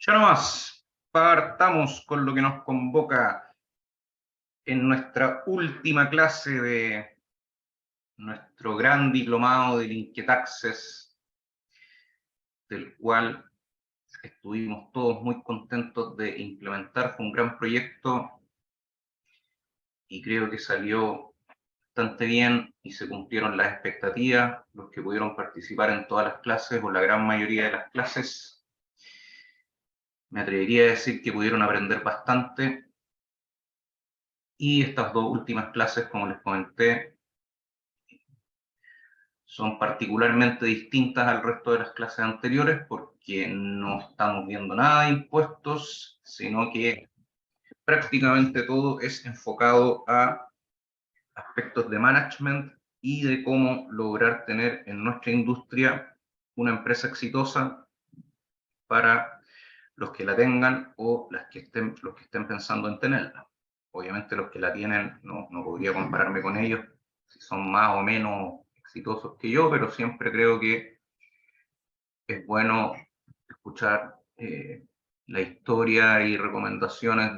Ya nomás, partamos con lo que nos convoca en nuestra última clase de nuestro gran diplomado del Inquetaxes, del cual estuvimos todos muy contentos de implementar. Fue un gran proyecto y creo que salió bastante bien y se cumplieron las expectativas. Los que pudieron participar en todas las clases o la gran mayoría de las clases, me atrevería a decir que pudieron aprender bastante. Y estas dos últimas clases, como les comenté, son particularmente distintas al resto de las clases anteriores porque no estamos viendo nada de impuestos, sino que prácticamente todo es enfocado a aspectos de management y de cómo lograr tener en nuestra industria una empresa exitosa para los que la tengan o los que estén pensando en tenerla. Obviamente los que la tienen no podría compararme con ellos si son más o menos exitosos que yo, pero siempre creo que es bueno escuchar la historia y recomendaciones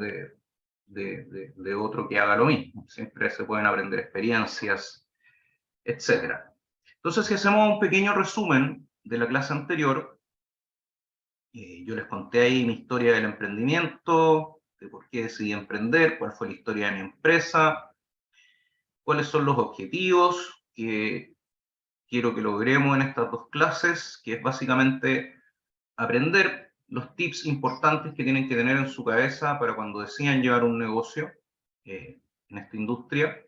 de otro que haga lo mismo. Siempre se pueden aprender experiencias, etcétera. Entonces, si hacemos un pequeño resumen de la clase anterior, yo les conté ahí mi historia del emprendimiento, de por qué decidí emprender, cuál fue la historia de mi empresa, cuáles son los objetivos que quiero que logremos en estas dos clases, que es básicamente aprender los tips importantes que tienen que tener en su cabeza para cuando decidan llevar un negocio en esta industria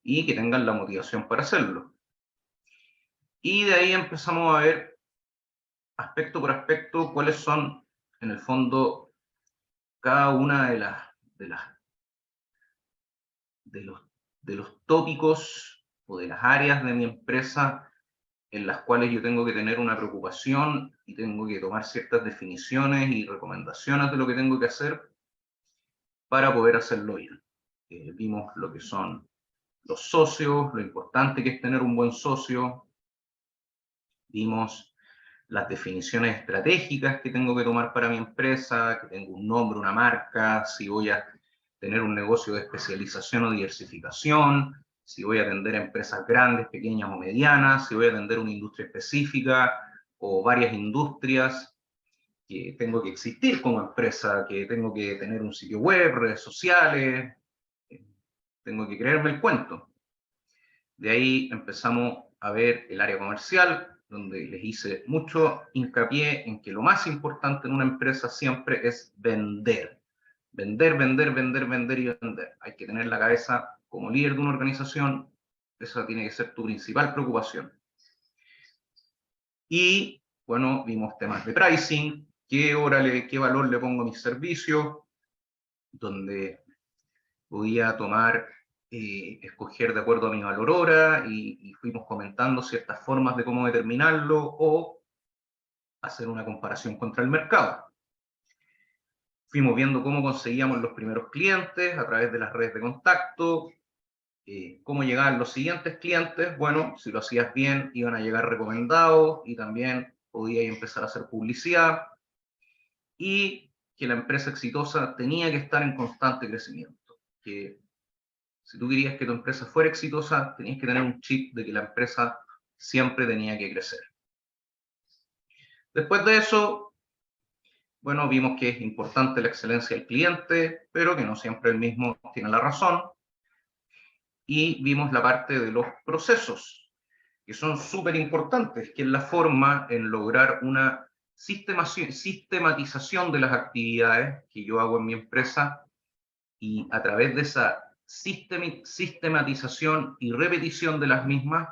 y que tengan la motivación para hacerlo. Y de ahí empezamos a ver aspecto por aspecto cuáles son, en el fondo, cada una de los, de los tópicos o de las áreas de mi empresa en las cuales yo tengo que tener una preocupación y tengo que tomar ciertas definiciones y recomendaciones de lo que tengo que hacer para poder hacerlo bien. Vimos lo que son los socios, lo importante que es tener un buen socio, vimos las definiciones estratégicas que tengo que tomar para mi empresa, que tengo un nombre, una marca, si voy a tener un negocio de especialización o diversificación, si voy a atender a empresas grandes, pequeñas o medianas, si voy a atender una industria específica o varias industrias, que tengo que existir como empresa, que tengo que tener un sitio web, redes sociales, tengo que creerme el cuento. De ahí empezamos a ver el área comercial, donde les hice mucho hincapié en que lo más importante en una empresa siempre es vender. Vender, vender, vender, vender y vender. Hay que tener la cabeza como líder de una organización, esa tiene que ser tu principal preocupación. Y, bueno, vimos temas de pricing, qué valor le pongo a mis servicios, donde podía tomar, escoger de acuerdo a mi valor hora y fuimos comentando ciertas formas de cómo determinarlo o hacer una comparación contra el mercado. Fuimos viendo cómo conseguíamos los primeros clientes a través de las redes de contacto, cómo llegaban los siguientes clientes. Bueno, si lo hacías bien, iban a llegar recomendados y también podías empezar a hacer publicidad. Y que la empresa exitosa tenía que estar en constante crecimiento. Que si tú querías que tu empresa fuera exitosa, tenías que tener un chip de que la empresa siempre tenía que crecer. Después de eso, bueno, vimos que es importante la excelencia del cliente, pero que no siempre el mismo tiene la razón. Y vimos la parte de los procesos, que son súper importantes, que es la forma en lograr una sistematización de las actividades que yo hago en mi empresa y a través de esa sistematización y repetición de las mismas,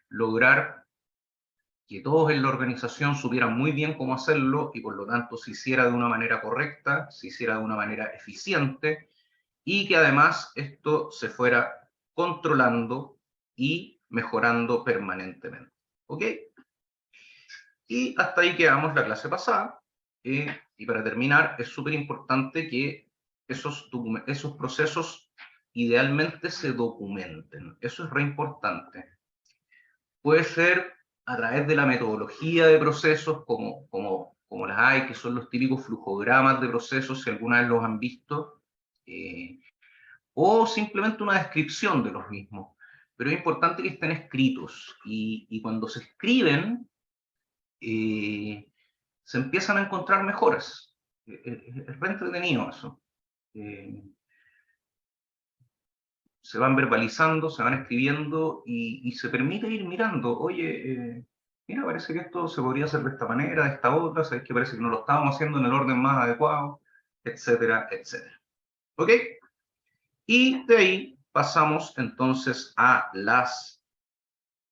lograr que todos en la organización supieran muy bien cómo hacerlo y por lo tanto se hiciera de una manera correcta, se hiciera de una manera eficiente y que además esto se fuera controlando y mejorando permanentemente. ¿Ok? Y hasta ahí quedamos la clase pasada. Y para terminar, es súper importante que esos procesos idealmente se documenten. Eso es re importante. Puede ser a través de la metodología de procesos, como como las hay, que son los típicos flujogramas de procesos, si alguna vez los han visto, o simplemente una descripción de los mismos. Pero es importante que estén escritos, y cuando se escriben, se empiezan a encontrar mejoras. Es re entretenido eso. Se van verbalizando, se van escribiendo y se permite ir mirando, oye, mira, parece que esto se podría hacer de esta manera, de esta otra, sabes que parece que no lo estábamos haciendo en el orden más adecuado, etcétera, etcétera. ¿Ok? Y de ahí pasamos entonces a las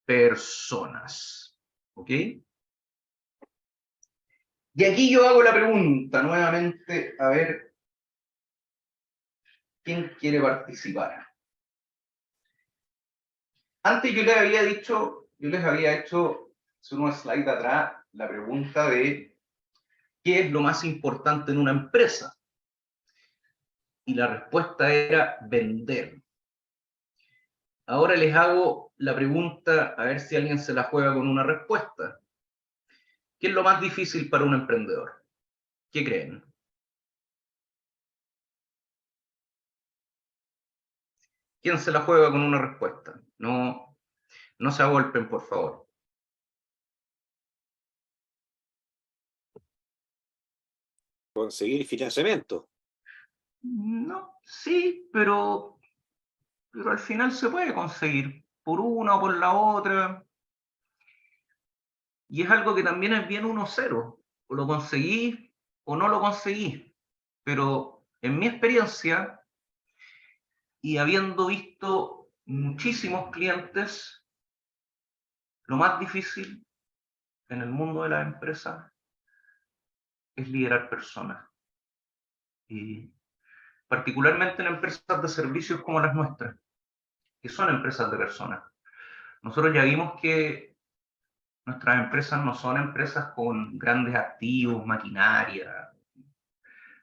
personas. ¿Ok? Y aquí yo hago la pregunta nuevamente, a ver, ¿quién quiere participar? Antes yo les había dicho, yo les había hecho hace unos slides atrás la pregunta de ¿qué es lo más importante en una empresa? Y la respuesta era vender. Ahora les hago la pregunta, a ver si alguien se la juega con una respuesta. ¿Qué es lo más difícil para un emprendedor? ¿Qué creen? ¿Quién se la juega con una respuesta? No, no se agolpen, por favor. Conseguir financiamiento. No, sí, pero al final se puede conseguir por una o por la otra. Y es algo que también es bien 1-0. O lo conseguís o no lo conseguís. Pero en mi experiencia, y habiendo visto muchísimos clientes, lo más difícil en el mundo de las empresas es liderar personas. Y particularmente en empresas de servicios como las nuestras, que son empresas de personas. Nosotros ya vimos que nuestras empresas no son empresas con grandes activos, maquinaria,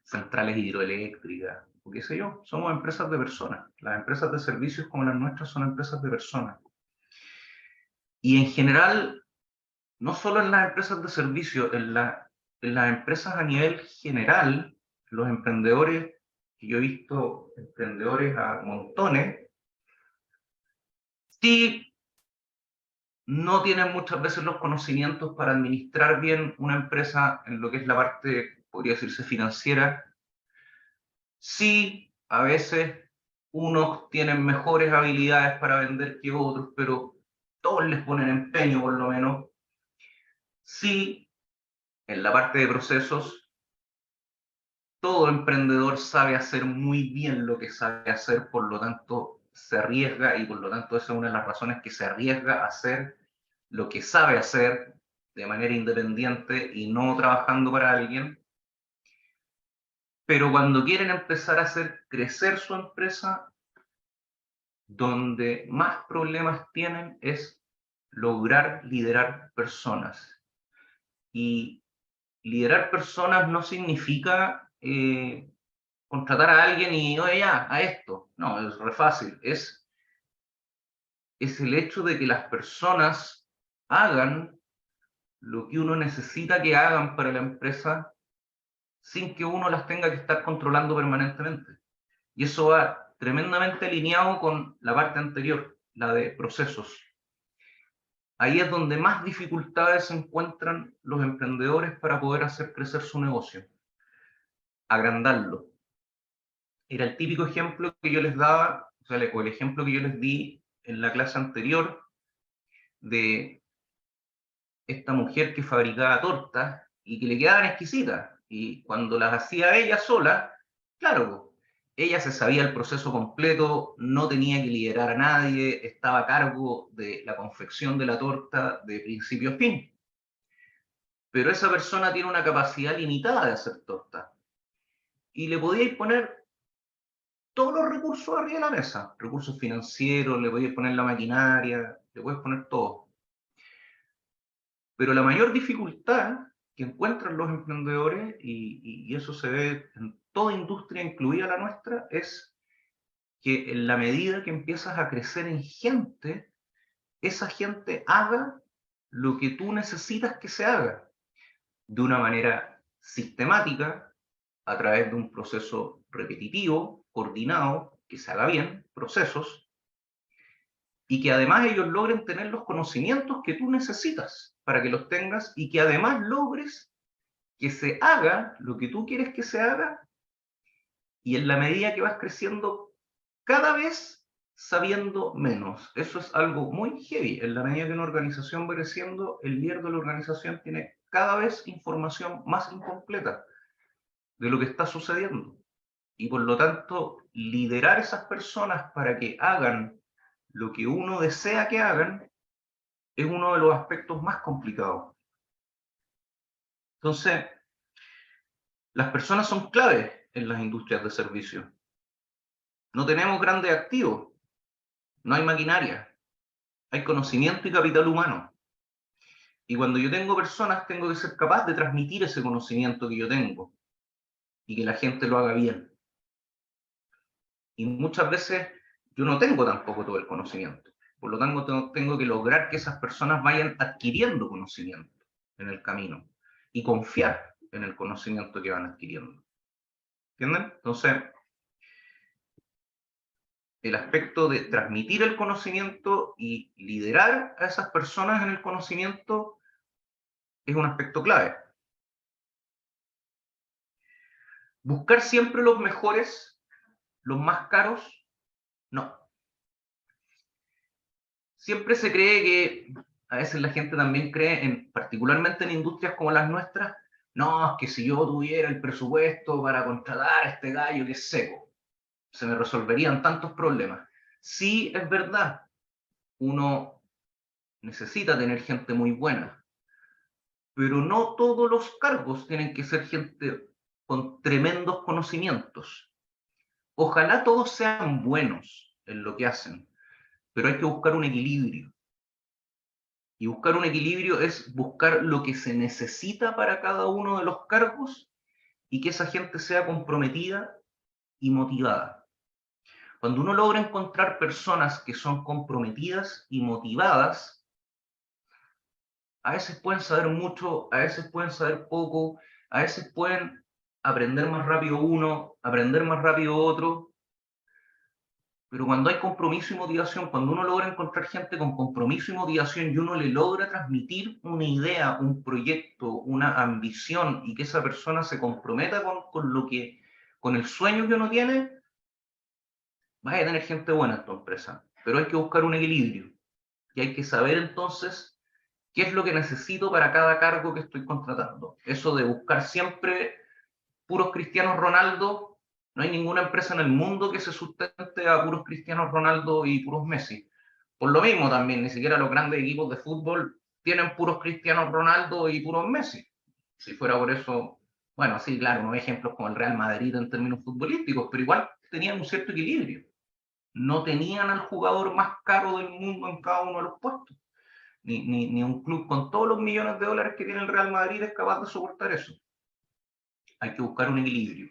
centrales hidroeléctricas, o qué sé yo, somos empresas de personas. Las empresas de servicios como las nuestras son empresas de personas. Y en general, no solo en las empresas de servicios, en las empresas a nivel general, los emprendedores, que yo he visto emprendedores a montones, sí no tienen muchas veces los conocimientos para administrar bien una empresa en lo que es la parte, podría decirse, financiera. Sí, a veces unos tienen mejores habilidades para vender que otros, pero todos les ponen empeño por lo menos. Sí, en la parte de procesos, todo emprendedor sabe hacer muy bien lo que sabe hacer, por lo tanto se arriesga, y por lo tanto esa es una de las razones que se arriesga a hacer lo que sabe hacer de manera independiente y no trabajando para alguien. Pero cuando quieren empezar a hacer crecer su empresa, donde más problemas tienen es lograr liderar personas. Y liderar personas no significa contratar a alguien y, oye, ya, a esto. No, es re fácil. Es el hecho de que las personas hagan lo que uno necesita que hagan para la empresa sin que uno las tenga que estar controlando permanentemente. Y eso va tremendamente alineado con la parte anterior, la de procesos. Ahí es donde más dificultades encuentran los emprendedores para poder hacer crecer su negocio, agrandarlo. Era el típico ejemplo que yo les daba, o el ejemplo que yo les di en la clase anterior de esta mujer que fabricaba tortas y que le quedaban exquisitas. Y cuando las hacía ella sola, claro, ella se sabía el proceso completo, no tenía que liderar a nadie, estaba a cargo de la confección de la torta de principio a fin. Pero esa persona tiene una capacidad limitada de hacer tortas. Y le podíais poner todos los recursos arriba de la mesa, recursos financieros, le podíais poner la maquinaria, le podéis poner todo. Pero la mayor dificultad que encuentran los emprendedores, y eso se ve en toda industria, incluida la nuestra, es que en la medida que empiezas a crecer en gente, esa gente haga lo que tú necesitas que se haga. de una manera sistemática, a través de un proceso repetitivo, coordinado, que se haga bien, procesos, y que además ellos logren tener los conocimientos que tú necesitas para que los tengas y que además logres que se haga lo que tú quieres que se haga y en la medida que vas creciendo cada vez sabiendo menos. Eso es algo muy heavy. En la medida que una organización va creciendo, el líder de la organización tiene cada vez información más incompleta de lo que está sucediendo. Y por lo tanto, liderar a esas personas para que hagan lo que uno desea que hagan es uno de los aspectos más complicados. Entonces, las personas son claves en las industrias de servicio. No tenemos grandes activos, no hay maquinaria, hay conocimiento y capital humano. Y cuando yo tengo personas, tengo que ser capaz de transmitir ese conocimiento que yo tengo y que la gente lo haga bien. Y muchas veces yo no tengo tampoco todo el conocimiento. Por lo tanto, tengo que lograr que esas personas vayan adquiriendo conocimiento en el camino y confiar en el conocimiento que van adquiriendo. ¿Entienden? Entonces, el aspecto de transmitir el conocimiento y liderar a esas personas en el conocimiento es un aspecto clave. Buscar siempre los mejores, los más caros, no. Siempre se cree que, a veces la gente también cree, particularmente en industrias como las nuestras, no, es que si yo tuviera el presupuesto para contratar a este gallo que es seco, se me resolverían tantos problemas. Sí, es verdad, uno necesita tener gente muy buena, pero no todos los cargos tienen que ser gente con tremendos conocimientos. Ojalá todos sean buenos en lo que hacen, pero hay que buscar un equilibrio. Y buscar un equilibrio es buscar lo que se necesita para cada uno de los cargos y que esa gente sea comprometida y motivada. Cuando uno logra encontrar personas que son comprometidas y motivadas, a veces pueden saber mucho, a veces pueden saber poco, a veces pueden aprender más rápido uno, aprender más rápido otro, pero cuando hay compromiso y motivación, cuando uno logra encontrar gente con compromiso y motivación y uno le logra transmitir una idea, un proyecto, una ambición y que esa persona se comprometa con el sueño que uno tiene, vas a tener gente buena en tu empresa. Pero hay que buscar un equilibrio y hay que saber entonces qué es lo que necesito para cada cargo que estoy contratando. Eso de buscar siempre puros Cristianos Ronaldo, no hay ninguna empresa en el mundo que se sustente a puros Cristianos Ronaldo y puros Messi. Por lo mismo también, ni siquiera los grandes equipos de fútbol tienen puros Cristianos Ronaldo y puros Messi. Si fuera por eso, bueno, sí, claro, no hay ejemplos como el Real Madrid en términos futbolísticos, pero igual tenían un cierto equilibrio. No tenían al jugador más caro del mundo en cada uno de los puestos. Ni un club con todos los millones de dólares que tiene el Real Madrid es capaz de soportar eso. Hay que buscar un equilibrio.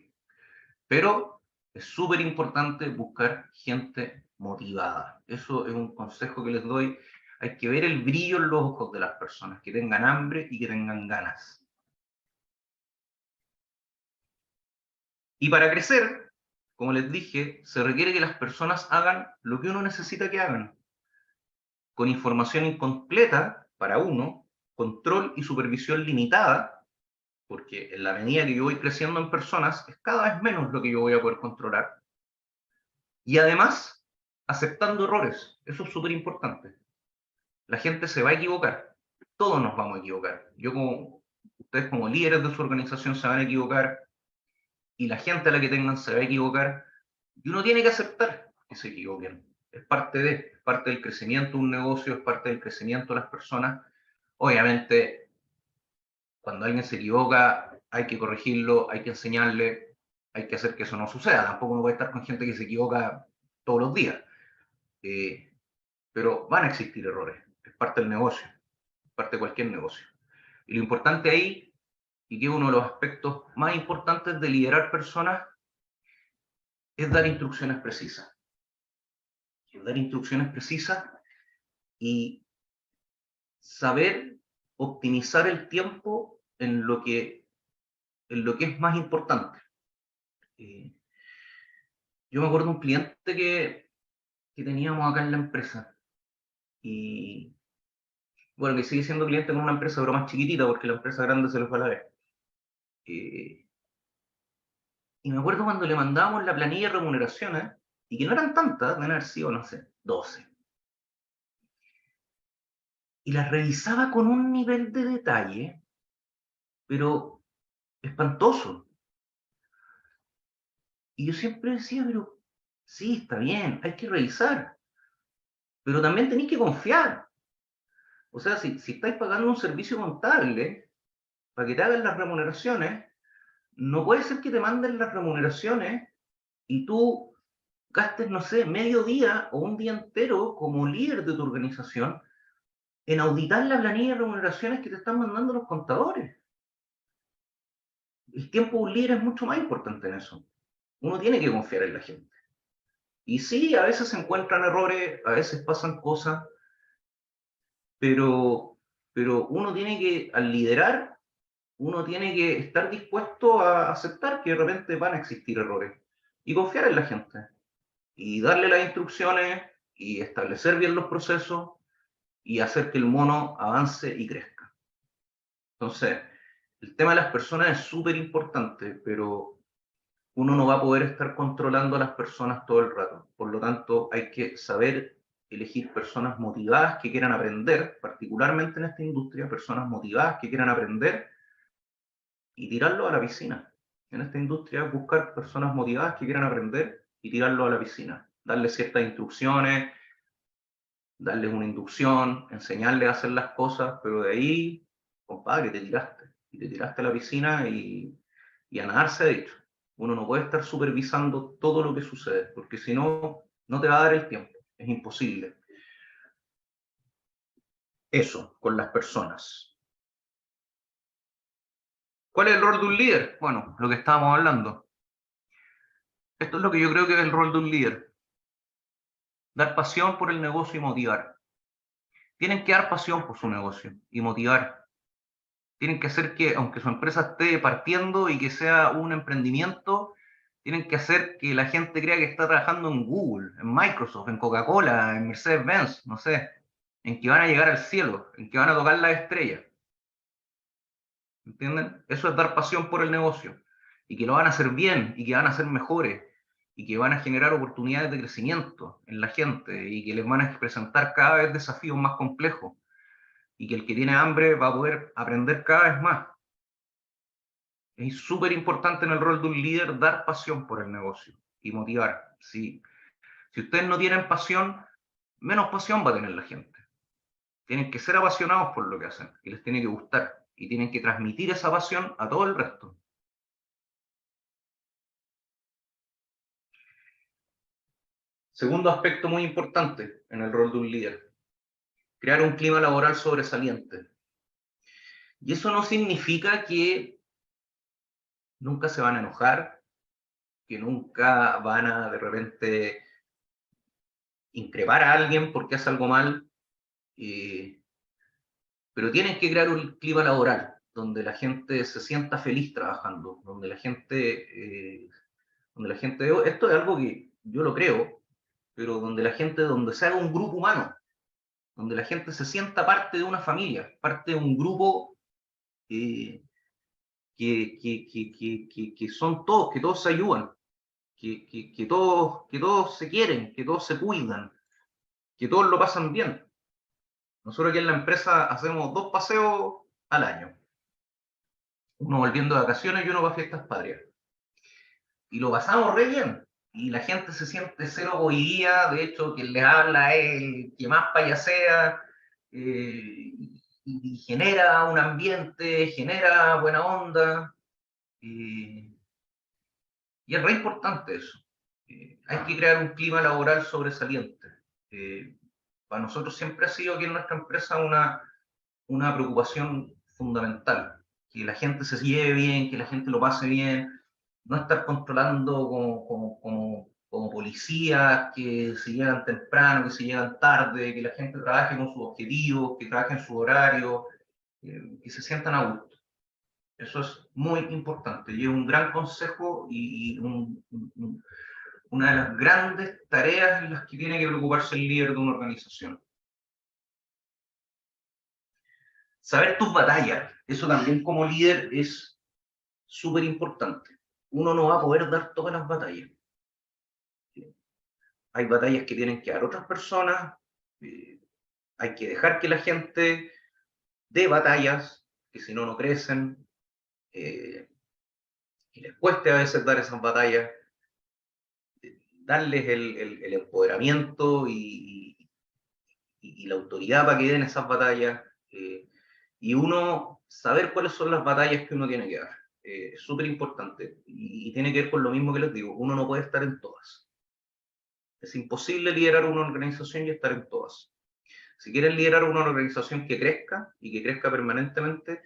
Pero es súper importante buscar gente motivada. Eso es un consejo que les doy. Hay que ver el brillo en los ojos de las personas, que tengan hambre y que tengan ganas. Y para crecer, como les dije, se requiere que las personas hagan lo que uno necesita que hagan, con información incompleta para uno, control y supervisión limitada, porque en la medida que yo voy creciendo en personas, es cada vez menos lo que yo voy a poder controlar. Y además, aceptando errores. Eso es súper importante. La gente se va a equivocar. Todos nos vamos a equivocar. Ustedes como líderes de su organización se van a equivocar y la gente a la que tengan se va a equivocar. Y uno tiene que aceptar que se equivoquen. Es parte del crecimiento de un negocio, es parte del crecimiento de las personas. Obviamente, cuando alguien se equivoca, hay que corregirlo, hay que enseñarle, hay que hacer que eso no suceda. Tampoco uno puede estar con gente que se equivoca todos los días. Pero van a existir errores, es parte del negocio, es parte de cualquier negocio. Y lo importante ahí, y que es uno de los aspectos más importantes de liderar personas, es dar instrucciones precisas. Es dar instrucciones precisas y saber optimizar el tiempo en lo que es más importante. Yo me acuerdo de un cliente que teníamos acá en la empresa, y bueno, que sigue siendo cliente con una empresa, pero más chiquitita, porque la empresa grande se les va a la vez. Y me acuerdo cuando le mandábamos la planilla de remuneraciones, y que no eran tantas, deben haber sido, no sé, 12. Y las revisaba con un nivel de detalle, pero espantoso. Y yo siempre decía, pero sí, está bien, hay que revisar, pero también tenéis que confiar. O sea, si estáis pagando un servicio contable para que te hagan las remuneraciones, no puede ser que te manden las remuneraciones y tú gastes, no sé, medio día o un día entero como líder de tu organización en auditar la planilla de remuneraciones que te están mandando los contadores. El tiempo de un líder es mucho más importante en eso. Uno tiene que confiar en la gente. Y sí, a veces se encuentran errores, a veces pasan cosas, pero, uno tiene que, al liderar, uno tiene que estar dispuesto a aceptar que de repente van a existir errores y confiar en la gente y darle las instrucciones y establecer bien los procesos y hacer que el mono avance y crezca. Entonces, el tema de las personas es súper importante, pero uno no va a poder estar controlando a las personas todo el rato. Por lo tanto, hay que saber elegir personas motivadas que quieran aprender, particularmente en esta industria, personas motivadas que quieran aprender y tirarlo a la piscina. En esta industria, buscar personas motivadas que quieran aprender y tirarlo a la piscina. Darles ciertas instrucciones, darles una inducción, enseñarles a hacer las cosas, pero de ahí, compadre, te tiraste. Y te tiraste a la piscina y a nadar se ha dicho. Uno no puede estar supervisando todo lo que sucede, porque si no, no te va a dar el tiempo. Es imposible. Eso, con las personas. ¿Cuál es el rol de un líder? Bueno, lo que estábamos hablando. Esto es lo que yo creo que es el rol de un líder. Dar pasión por el negocio y motivar. Tienen que dar pasión por su negocio y motivar. Tienen que hacer que, aunque su empresa esté partiendo y que sea un emprendimiento, tienen que hacer que la gente crea que está trabajando en Google, en Microsoft, en Coca-Cola, en Mercedes-Benz, no sé, en que van a llegar al cielo, en que van a tocar las estrellas. ¿Entienden? Eso es dar pasión por el negocio. Y que lo van a hacer bien, y que van a ser mejores, y que van a generar oportunidades de crecimiento en la gente, y que les van a presentar cada vez desafíos más complejos, y que el que tiene hambre va a poder aprender cada vez más. Es súper importante en el rol de un líder dar pasión por el negocio y motivar. Si ustedes no tienen pasión, menos pasión va a tener la gente. Tienen que ser apasionados por lo que hacen y les tiene que gustar y tienen que transmitir esa pasión a todo el resto. Segundo aspecto muy importante en el rol de un líder: crear un clima laboral sobresaliente. Y eso no significa que nunca se van a enojar, que nunca van a de repente increpar a alguien porque hace algo mal, pero tienen que crear un clima laboral donde la gente se sienta feliz trabajando, esto es algo que yo lo creo, pero donde se haga un grupo humano, donde la gente se sienta parte de una familia, parte de un grupo eh, que son todos, que todos se ayudan, que todos se quieren, que todos se cuidan, que todos lo pasan bien. Nosotros aquí en la empresa hacemos 2 paseos al año, uno volviendo de vacaciones y uno para fiestas patrias. Y lo pasamos re bien. Y la gente se siente cero cohibida, de hecho, quien les habla es el que más payasea, y genera un ambiente, genera buena onda, y es re importante eso. Hay que crear un clima laboral sobresaliente. Para nosotros siempre ha sido aquí en nuestra empresa una preocupación fundamental, que la gente se lleve bien, que la gente lo pase bien, no estar controlando como policías, que se llegan temprano, que se llegan tarde, que la gente trabaje con sus objetivos, que trabaje en su horario, que se sientan a gusto. Eso es muy importante y es un gran consejo una de las grandes tareas en las que tiene que preocuparse el líder de una organización. Saber tus batallas, eso también como líder es súper importante. Uno no va a poder dar todas las batallas. Hay batallas que tienen que dar otras personas, hay que dejar que la gente dé batallas, que si no, no crecen, y les cueste a veces dar esas batallas, darles el empoderamiento y la autoridad para que den esas batallas, y uno saber cuáles son las batallas que uno tiene que dar. Es súper importante y tiene que ver con lo mismo que les digo, uno no puede estar en todas. Es imposible liderar una organización y estar en todas. Si quieren liderar una organización que crezca y que crezca permanentemente,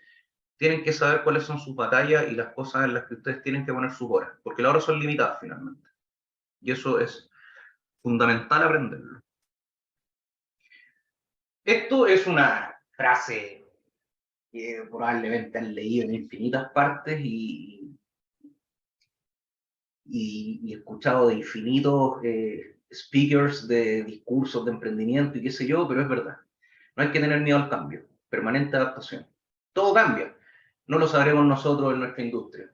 tienen que saber cuáles son sus batallas y las cosas en las que ustedes tienen que poner sus horas, porque las horas son limitadas finalmente. Y eso es fundamental aprenderlo. Esto es una frase que probablemente han leído en infinitas partes y escuchado de infinitos speakers de discursos de emprendimiento y qué sé yo, pero es verdad. No hay que tener miedo al cambio, permanente adaptación. Todo cambia. No lo sabremos nosotros en nuestra industria,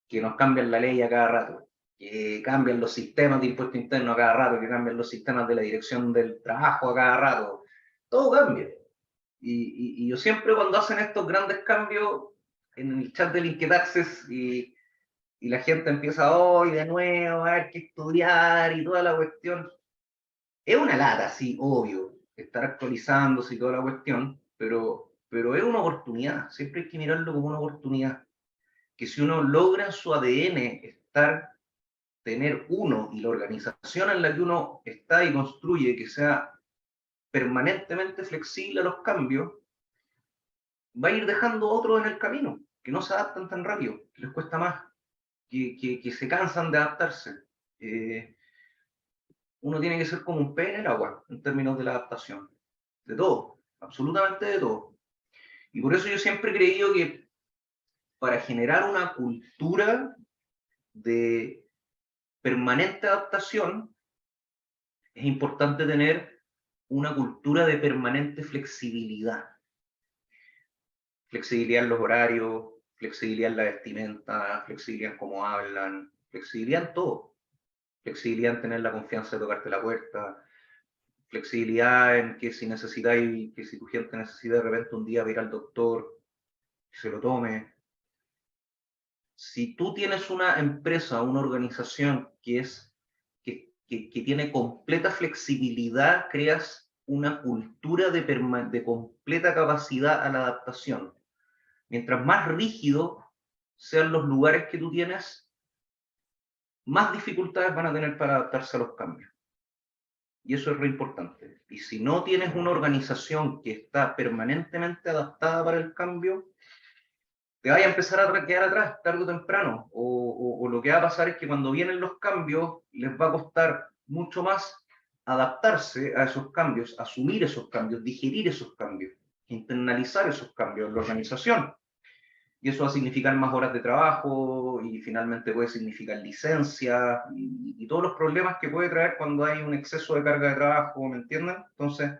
que nos cambian la ley a cada rato, que cambian los sistemas de impuesto interno a cada rato, que cambian los sistemas de la dirección del trabajo a cada rato. Todo cambia. Y yo siempre cuando hacen estos grandes cambios en el chat de LinkedIn Access y la gente empieza hoy de nuevo a ver qué estudiar y toda la cuestión, es una lata, sí, obvio, estar actualizándose y toda la cuestión, pero es una oportunidad, siempre hay que mirarlo como una oportunidad, que si uno logra su ADN tener uno y la organización en la que uno está y construye, que sea permanentemente flexible a los cambios, va a ir dejando otros en el camino, que no se adaptan tan rápido, que les cuesta más, que se cansan de adaptarse. Uno tiene que ser como un pez en el agua, en términos de la adaptación. De todo, absolutamente de todo. Y por eso yo siempre he creído que para generar una cultura de permanente adaptación, es importante tener una cultura de permanente flexibilidad. Flexibilidad en los horarios, flexibilidad en la vestimenta, flexibilidad en cómo hablan, flexibilidad en todo. Flexibilidad en tener la confianza de tocarte la puerta, flexibilidad en que si necesitáis, que si tu gente necesita de repente un día ir al doctor, que se lo tome. Si tú tienes una empresa, una organización que tiene completa flexibilidad, creas una cultura de completa capacidad a la adaptación. Mientras más rígido sean los lugares que tú tienes, más dificultades van a tener para adaptarse a los cambios. Y eso es lo importante. Y si no tienes una organización que está permanentemente adaptada para el cambio, te vaya a empezar a quedar atrás tarde o temprano. O lo que va a pasar es que cuando vienen los cambios, les va a costar mucho más adaptarse a esos cambios, asumir esos cambios, digerir esos cambios, internalizar esos cambios en la organización. Y eso va a significar más horas de trabajo y finalmente puede significar licencias y todos los problemas que puede traer cuando hay un exceso de carga de trabajo, ¿me entienden? Entonces,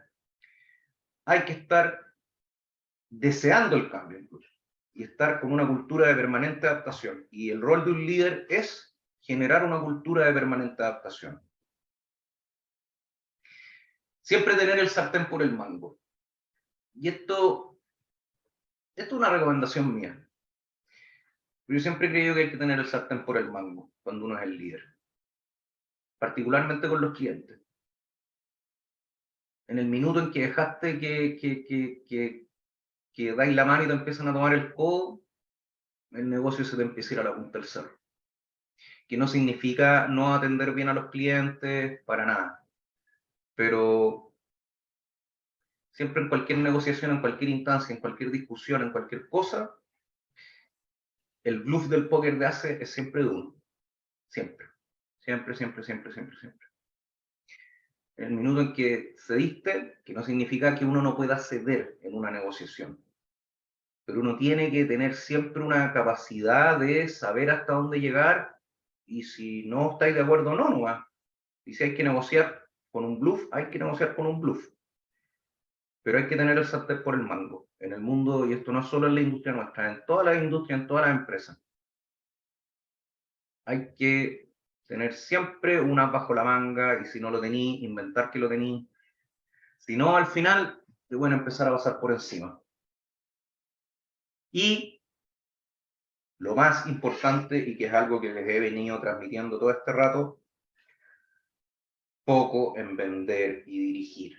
hay que estar deseando el cambio incluso y estar con una cultura de permanente adaptación. Y el rol de un líder es generar una cultura de permanente adaptación. Siempre tener el sartén por el mango. Y esto es una recomendación mía. Yo siempre he creído que hay que tener el sartén por el mango cuando uno es el líder, particularmente con los clientes. En el minuto en que dejaste que dais la mano y te empiezan a tomar el codo, el negocio se te empieza a ir a la punta del cerro. Que no significa no atender bien a los clientes, para nada. Pero siempre en cualquier negociación, en cualquier instancia, en cualquier discusión, en cualquier cosa, el bluff del póker de ace es siempre de uno. Siempre. Siempre, siempre, siempre, siempre, siempre. El minuto en que cediste, que no significa que uno no pueda ceder en una negociación. pero uno tiene que tener siempre una capacidad de saber hasta dónde llegar, y si no estáis de acuerdo, no va. Y si hay que negociar con un bluff, hay que negociar con un bluff. Pero hay que tener el sartén por el mango. En el mundo, y esto no solo en la industria nuestra, en todas las industrias, en todas las empresas, hay que tener siempre una bajo la manga, y si no lo tení, inventar que lo tení. Si no, al final, te van a empezar a pasar por encima. Y lo más importante, y que es algo que les he venido transmitiendo todo este rato, foco en vender y dirigir.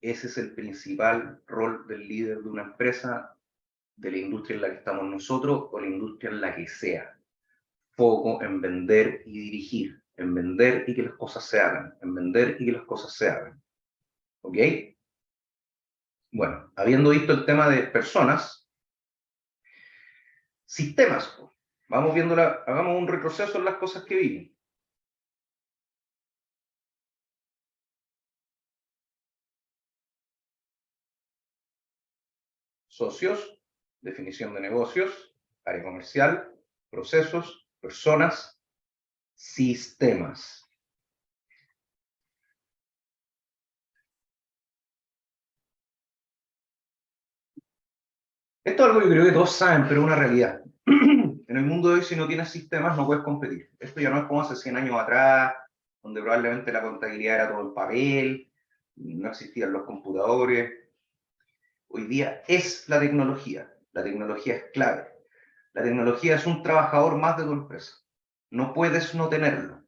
Ese es el principal rol del líder de una empresa, de la industria en la que estamos nosotros o la industria en la que sea. Foco en vender y dirigir, en vender y que las cosas se hagan, en vender y que las cosas se hagan. ¿Ok? Bueno, habiendo visto el tema de personas, sistemas. Vamos viendo, hagamos un retroceso en las cosas que vimos. Socios, definición de negocios, área comercial, procesos, personas, sistemas. Esto es algo que creo que todos saben, pero es una realidad. En el mundo de hoy, si no tienes sistemas, no puedes competir. Esto ya no es como hace 100 años atrás, donde probablemente la contabilidad era todo en papel, no existían los computadores. Hoy día es la tecnología es clave. La tecnología es un trabajador más de tu empresa. No puedes no tenerlo.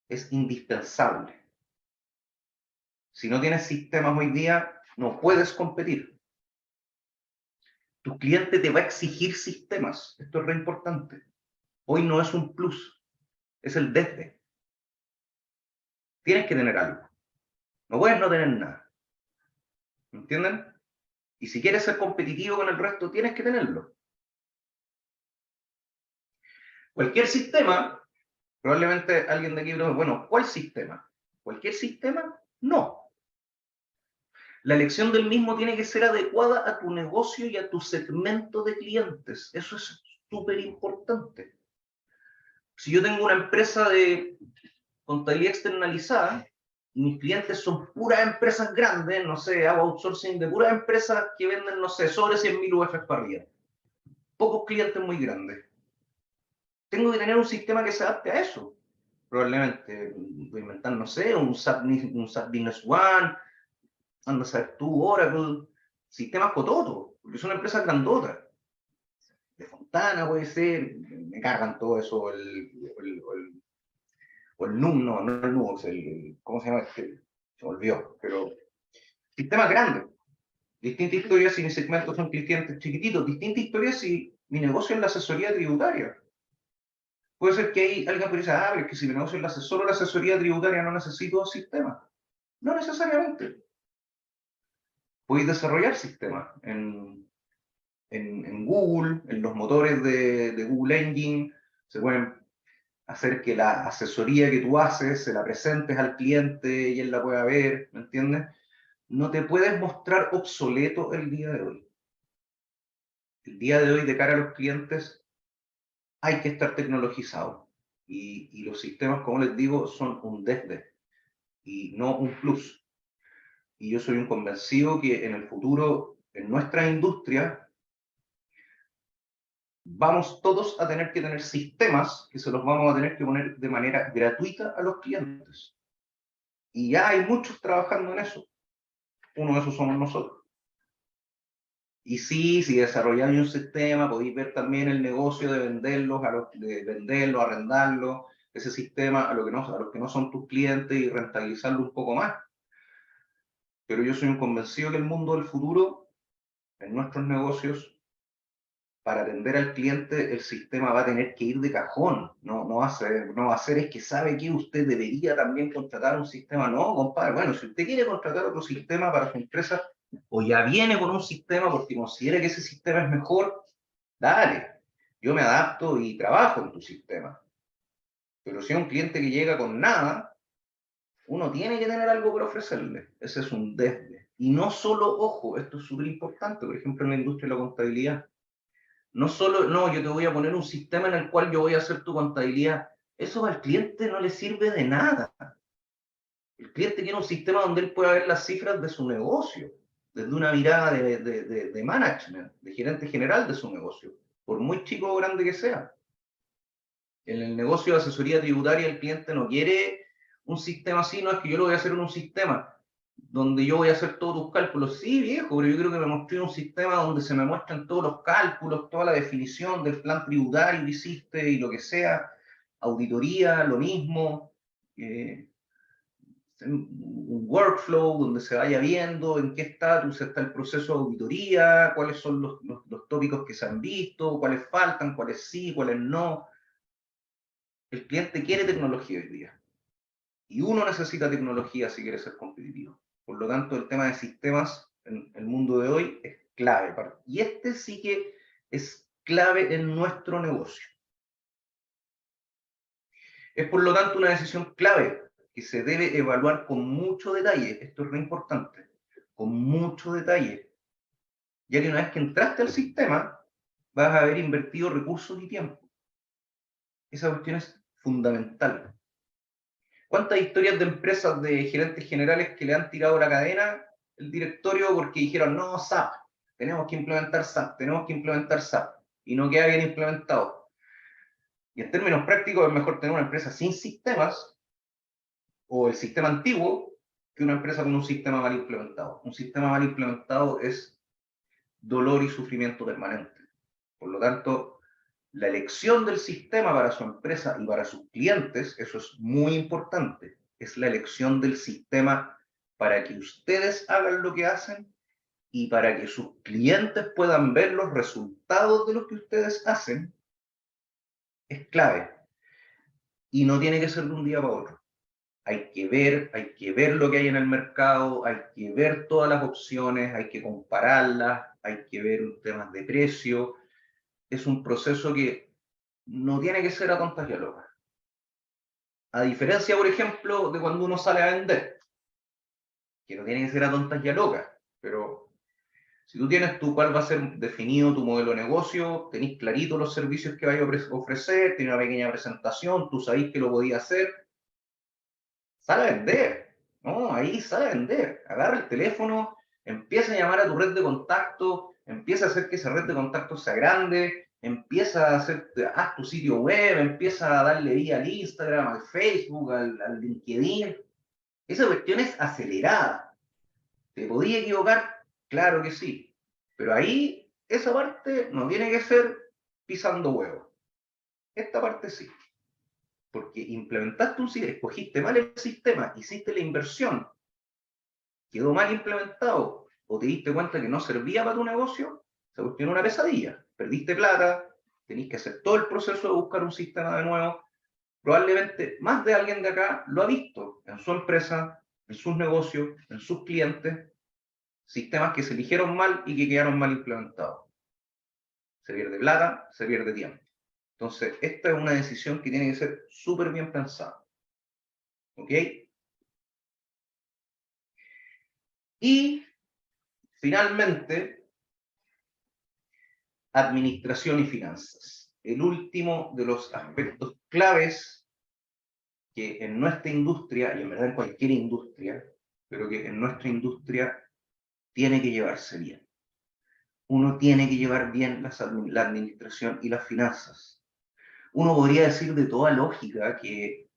Es indispensable. Si no tienes sistemas hoy día, no puedes competir. Tu cliente te va a exigir sistemas. Esto es re importante. Hoy no es un plus, es el desde. Tienes que tener algo. No puedes no tener nada. ¿Entienden? Y si quieres ser competitivo con el resto, tienes que tenerlo. Cualquier sistema, probablemente alguien de aquí dice, bueno, ¿cuál sistema? ¿Cualquier sistema? No. La elección del mismo tiene que ser adecuada a tu negocio y a tu segmento de clientes. Eso es súper importante. Si yo tengo una empresa de contabilidad externalizada y mis clientes son puras empresas grandes, no sé, hago outsourcing de puras empresas que venden, no sé, sobre 100.000 UF para arriba. Pocos clientes muy grandes. Tengo que tener un sistema que se adapte a eso. Probablemente voy a inventar, no sé, un SAP Business One, anda a saber tú, Oracle, sistemas cototos, porque son empresas grandotas. De Fontana puede ser, me cargan todo eso, o el NUM, no el NUM, ¿cómo se llama este? Se volvió, pero sistemas grandes. Distintas historias si mis segmentos son clientes chiquititos, distintas historias si mi negocio es la asesoría tributaria. Puede ser que hay alguien que dice, pero es que si mi negocio es solo la asesoría tributaria no necesito sistemas. No necesariamente. Podéis desarrollar sistemas en Google, en los motores de Google Engine, se pueden hacer que la asesoría que tú haces se la presentes al cliente y él la pueda ver, ¿me entiendes? No te puedes mostrar obsoleto el día de hoy. El día de hoy, de cara a los clientes, hay que estar tecnologizado. Y los sistemas, como les digo, son un desde y no un plus. Y yo soy un convencido que en el futuro, en nuestra industria, vamos todos a tener que tener sistemas que se los vamos a tener que poner de manera gratuita a los clientes. Y ya hay muchos trabajando en eso. Uno de esos somos nosotros. Y sí, si desarrolláis un sistema, podéis ver también el negocio de venderlos, arrendarlo, ese sistema a los que no son tus clientes y rentabilizarlo un poco más. Pero yo soy un convencido que el mundo del futuro, en nuestros negocios, para atender al cliente, el sistema va a tener que ir de cajón. No va a ser es que sabe que usted debería también contratar un sistema. No, compadre, bueno, si usted quiere contratar otro sistema para su empresa, o ya viene con un sistema porque considera que ese sistema es mejor, dale, yo me adapto y trabajo en tu sistema. Pero si es un cliente que llega con nada, uno tiene que tener algo para ofrecerle. Ese es un desde. Y no solo, ojo, esto es súper importante, por ejemplo, en la industria de la contabilidad. No solo, no, yo te voy a poner un sistema en el cual yo voy a hacer tu contabilidad. Eso al cliente no le sirve de nada. El cliente quiere un sistema donde él pueda ver las cifras de su negocio, desde una mirada de management, de gerente general de su negocio, por muy chico o grande que sea. En el negocio de asesoría tributaria el cliente no quiere un sistema así, no es que yo lo voy a hacer en un sistema donde yo voy a hacer todos tus cálculos. Sí, viejo, pero yo creo que me mostré un sistema donde se me muestran todos los cálculos, toda la definición del plan tributario que hiciste y lo que sea, auditoría, lo mismo, un workflow donde se vaya viendo en qué estatus está el proceso de auditoría, cuáles son los tópicos que se han visto, cuáles faltan, cuáles sí, cuáles no. El cliente quiere tecnología hoy día. Y uno necesita tecnología si quiere ser competitivo. Por lo tanto, el tema de sistemas en el mundo de hoy es clave. Y este sí que es clave en nuestro negocio. Es por lo tanto una decisión clave que se debe evaluar con mucho detalle. Esto es re importante. Con mucho detalle. Ya que una vez que entraste al sistema, vas a haber invertido recursos y tiempo. Esa cuestión es fundamental. ¿Cuántas historias de empresas de gerentes generales que le han tirado la cadena el directorio porque dijeron, no, SAP, tenemos que implementar SAP, tenemos que implementar SAP, y no queda bien implementado? Y en términos prácticos es mejor tener una empresa sin sistemas, o el sistema antiguo, que una empresa con un sistema mal implementado. Un sistema mal implementado es dolor y sufrimiento permanente. Por lo tanto, la elección del sistema para su empresa y para sus clientes, eso es muy importante, es la elección del sistema para que ustedes hagan lo que hacen y para que sus clientes puedan ver los resultados de lo que ustedes hacen, es clave. Y no tiene que ser de un día para otro. Hay que ver lo que hay en el mercado, hay que ver todas las opciones, hay que compararlas, hay que ver temas de precio. Es un proceso que no tiene que ser a tontas y a locas. A diferencia, por ejemplo, de cuando uno sale a vender, que no tiene que ser a tontas y a locas, pero si tú tienes cuál va a ser definido tu modelo de negocio, tenés clarito los servicios que vais a ofrecer, tienes una pequeña presentación, tú sabés que lo podías hacer, sale a vender, ¿no? Ahí sale a vender. Agarra el teléfono, empieza a llamar a tu red de contacto, empieza a hacer que esa red de contacto sea grande, empieza a hacer, haz tu sitio web, empieza a darle vida al Instagram, al Facebook, al LinkedIn. Esa cuestión es acelerada. ¿Te podía equivocar? Claro que sí. Pero ahí, esa parte no tiene que ser pisando huevos. Esta parte sí. Porque implementaste un sistema, escogiste mal el sistema, hiciste la inversión, quedó mal implementado, o te diste cuenta que no servía para tu negocio, se cuestión una pesadilla. Perdiste plata, tenés que hacer todo el proceso de buscar un sistema de nuevo. Probablemente más de alguien de acá lo ha visto en su empresa, en sus negocios, en sus clientes, sistemas que se eligieron mal y que quedaron mal implementados. Se pierde plata, se pierde tiempo. Entonces, esta es una decisión que tiene que ser súper bien pensada. ¿Ok? Y, finalmente, administración y finanzas. El último de los aspectos claves que en nuestra industria, y en verdad en cualquier industria, pero que en nuestra industria tiene que llevarse bien. Uno tiene que llevar bien la administración y las finanzas. Uno podría decir de toda lógica que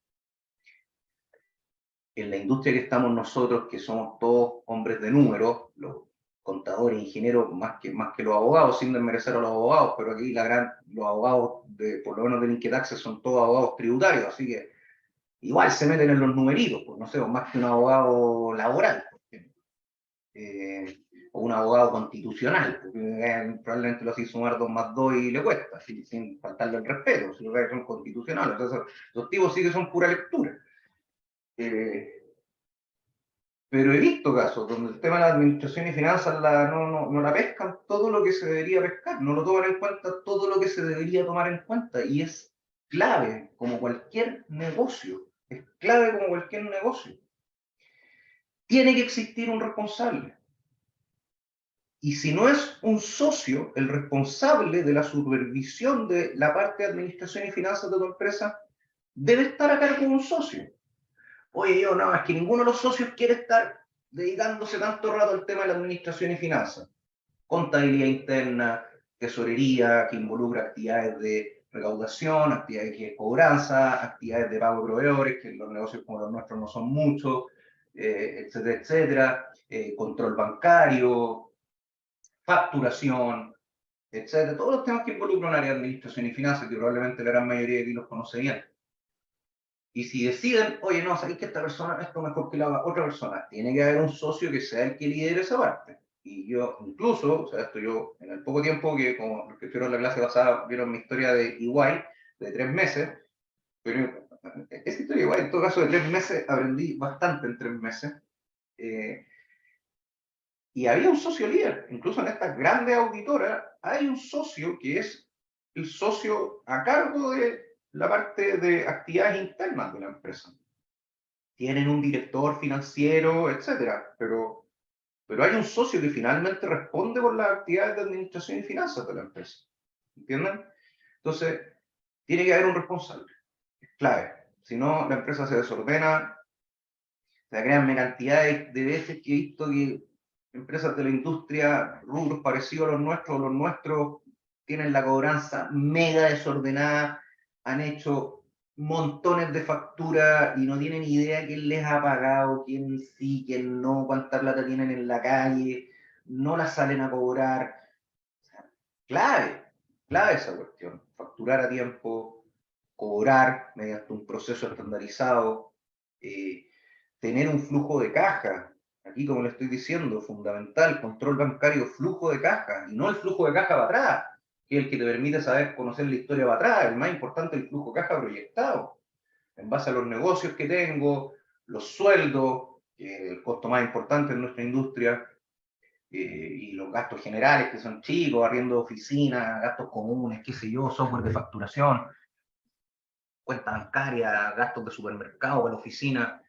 en la industria que estamos nosotros, que somos todos hombres de números, los contadores, ingenieros, más que los abogados, sin desmerecer a los abogados, pero aquí los abogados, por lo menos del Inquetaxe, son todos abogados tributarios, así que igual se meten en los numeritos, pues no sé, más que un abogado laboral, por ejemplo. O un abogado constitucional, porque probablemente lo hace sumar 2 más 2 y le cuesta, sin faltarle el respeto, si los son constitucionales, entonces los tipos sí que son pura lectura. Pero he visto casos donde el tema de la administración y finanzas no la pescan todo lo que se debería pescar, no lo toman en cuenta todo lo que se debería tomar en cuenta, y es clave como cualquier negocio, es clave como cualquier negocio. Tiene que existir un responsable. Y si no es un socio el responsable de la supervisión de la parte de administración y finanzas de tu empresa, debe estar a cargo de un socio. Oye, yo no, es que ninguno de los socios quiere estar dedicándose tanto rato al tema de la administración y finanzas. Contabilidad interna, tesorería, que involucra actividades de recaudación, actividades de cobranza, actividades de pago de proveedores, que los negocios como los nuestros no son muchos, etcétera, etcétera, control bancario, facturación, etcétera, todos los temas que involucran un área de administración y finanzas, que probablemente la gran mayoría de aquí los conoce bien. Y si deciden, oye, no, sabéis que esta persona, esto mejor que la haga otra persona, tiene que haber un socio que sea el que lidere esa parte. Y yo, incluso, o sea, esto yo, en el poco tiempo que, como los que vieron la clase pasada, vieron mi historia de EY, de 3 meses, pero esa historia igual, en todo caso, de 3 meses, aprendí bastante en 3 meses. Y había un socio líder, incluso en estas grandes auditoras, hay un socio que es el socio a cargo de la parte de actividades internas de la empresa. Tienen un director financiero, etcétera, pero hay un socio que finalmente responde por las actividades de administración y finanzas de la empresa. ¿Entienden? Entonces, tiene que haber un responsable. Es clave. Si no, la empresa se desordena. Se crean cantidades de veces que he visto que empresas de la industria, rubros parecidos a los nuestros, tienen la cobranza mega desordenada, han hecho montones de facturas y no tienen idea quién les ha pagado, quién sí, quién no, cuánta plata tienen en la calle, no la salen a cobrar. O sea, clave esa cuestión. Facturar a tiempo, cobrar mediante un proceso estandarizado, tener un flujo de caja. Aquí, como le estoy diciendo, fundamental, control bancario, flujo de caja, y no el flujo de caja para atrás, que es el que te permite saber, conocer la historia para atrás. El más importante es el flujo de caja proyectado, en base a los negocios que tengo, los sueldos, que es el costo más importante en nuestra industria, y los gastos generales, que son chicos, arriendo de oficina, gastos comunes, qué sé yo, software de facturación, cuenta bancaria, gastos de supermercado para la oficina.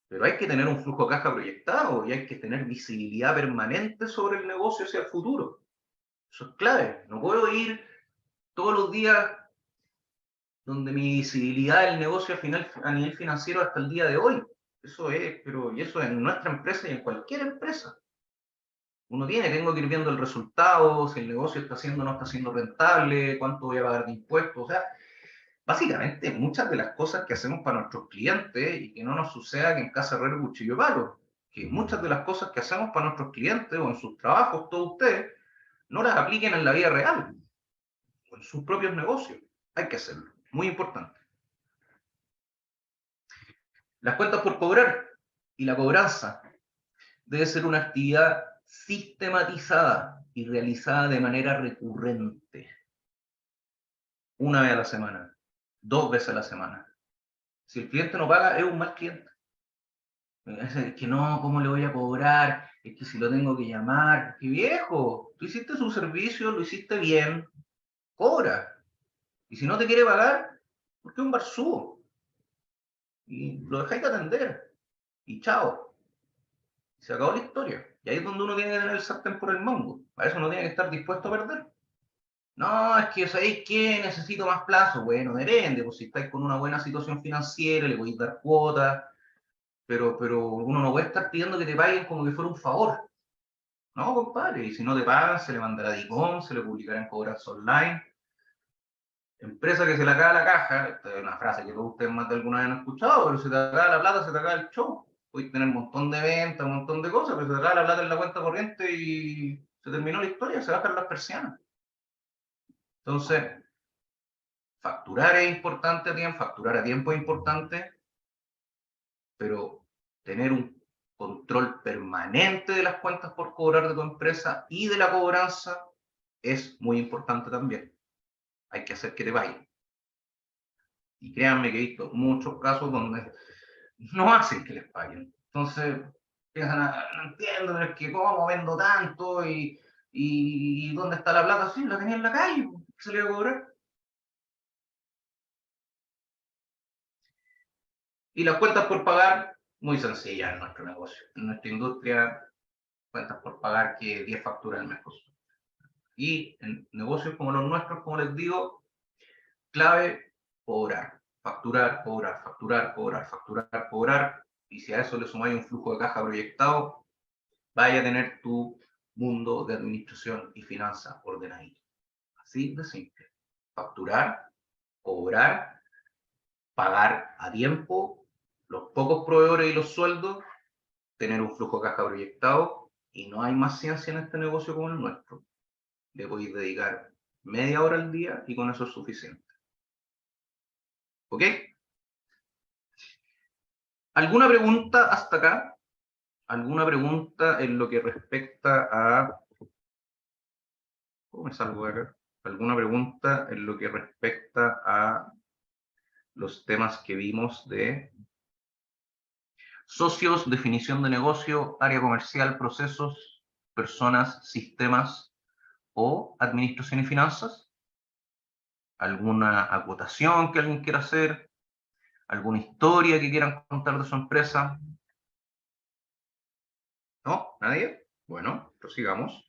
Pero hay que tener un flujo de caja proyectado y hay que tener visibilidad permanente sobre el negocio hacia el futuro. Eso es clave. No puedo ir todos los días donde mi visibilidad del negocio a nivel financiero hasta el día de hoy. Eso es, y eso en nuestra empresa y en cualquier empresa. Tengo que ir viendo el resultado, si el negocio está haciendo o no está siendo rentable, cuánto voy a pagar de impuestos. O sea, básicamente muchas de las cosas que hacemos para nuestros clientes y que no nos suceda que en casa herrero cuchillo palo, que muchas de las cosas que hacemos para nuestros clientes o en sus trabajos, todos ustedes, no las apliquen en la vida real o en sus propios negocios. Hay que hacerlo, muy importante. Las cuentas por cobrar y la cobranza debe ser una actividad sistematizada y realizada de manera recurrente. Una vez a la semana, 2 veces a la semana. Si el cliente no paga, es un mal cliente. Es que no, ¿cómo le voy a cobrar? Es que si lo tengo que llamar. ¡Qué viejo! Tú hiciste su servicio, lo hiciste bien, cobra. Y si no te quiere pagar, porque es un barzúo. Y lo dejáis de atender. Y chao. Se acabó la historia. Y ahí es donde uno tiene que tener el sartén por el mango. Para eso uno tiene que estar dispuesto a perder. No, es que ¿sabéis qué? Necesito más plazo. Bueno, depende. Pues si estáis con una buena situación financiera, le podéis dar cuotas. Pero uno no puede estar pidiendo que te paguen como que fuera un favor. No, compadre, y si no te pagan, se le mandará DICOM, se le publicará en cobranza online. Empresa que se le acaba la caja, esta es una frase que todos ustedes más de alguna vez han escuchado, pero se te acaba la plata, se te acaba el show. Puedes tener un montón de ventas, un montón de cosas, pero se te acaba la plata en la cuenta corriente y se terminó la historia, se bajan las persianas. Entonces, facturar es importante, facturar a tiempo es importante, pero tener un control permanente de las cuentas por cobrar de tu empresa y de la cobranza es muy importante también. Hay que hacer que te paguen. Y créanme que he visto muchos casos donde no hacen que les paguen. Entonces, piensan, no entiendo, pero es que cómo vendo tanto y dónde está la plata. Sí, la tenía en la calle, se le iba a cobrar. Y las cuentas por pagar, muy sencillas en nuestro negocio. En nuestra industria, cuentas por pagar que 10 facturas al mes. Y en negocios como los nuestros, como les digo, clave, cobrar, facturar, cobrar, facturar, cobrar, facturar, cobrar, y si a eso le sumáis un flujo de caja proyectado, vaya a tener tu mundo de administración y finanzas ordenadito. Así de simple. Facturar, cobrar, pagar a tiempo, los pocos proveedores y los sueldos, tener un flujo de caja proyectado, y no hay más ciencia en este negocio como el nuestro. Le podéis dedicar media hora al día y con eso es suficiente. ¿Ok? ¿Alguna pregunta hasta acá? ¿Alguna pregunta en lo que respecta a... ¿Cómo me salgo de acá? ¿Alguna pregunta en lo que respecta a los temas que vimos de socios, definición de negocio, área comercial, procesos, personas, sistemas o administración y finanzas? ¿Alguna acotación que alguien quiera hacer? ¿Alguna historia que quieran contar de su empresa? ¿No? ¿Nadie? Bueno, prosigamos.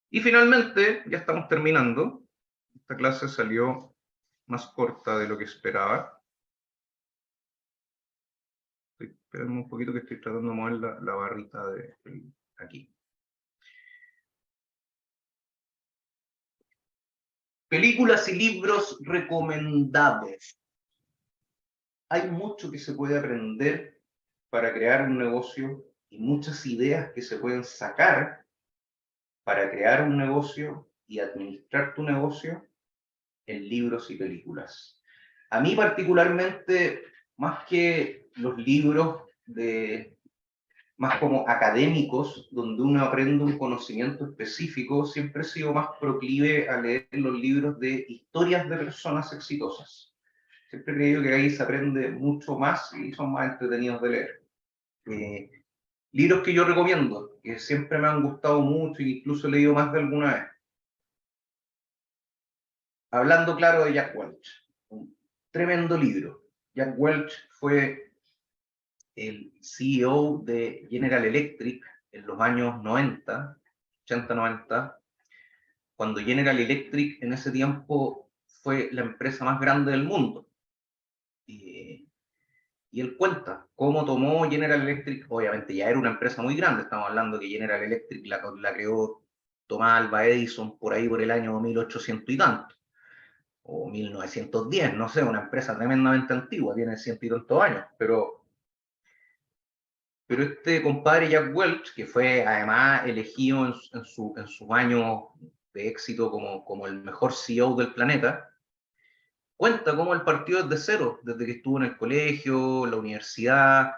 Y finalmente, ya estamos terminando. Esta clase salió más corta de lo que esperaba. Espérenme un poquito que estoy tratando de mover la barrita de aquí. Películas y libros recomendados. Hay mucho que se puede aprender para crear un negocio y muchas ideas que se pueden sacar para crear un negocio y administrar tu negocio en libros y películas. A mí particularmente, más que los libros más como académicos, donde uno aprende un conocimiento específico, siempre he sido más proclive a leer los libros de historias de personas exitosas. Siempre he creído que ahí se aprende mucho más y son más entretenidos de leer. Libros que yo recomiendo, que siempre me han gustado mucho e incluso he leído más de alguna vez. Hablando claro de Jack Welch, un tremendo libro. Jack Welch fue el CEO de General Electric en los años 90, 80-90, cuando General Electric en ese tiempo fue la empresa más grande del mundo. Y él cuenta cómo tomó General Electric, obviamente ya era una empresa muy grande, estamos hablando que General Electric la creó Thomas Alva Edison por ahí por el año 1800 y tanto, o 1910, no sé, una empresa tremendamente antigua, tiene ciento y tantos años, pero este compadre Jack Welch, que fue además elegido en sus años de éxito como el mejor CEO del planeta, cuenta cómo él partió desde cero, desde que estuvo en el colegio, la universidad,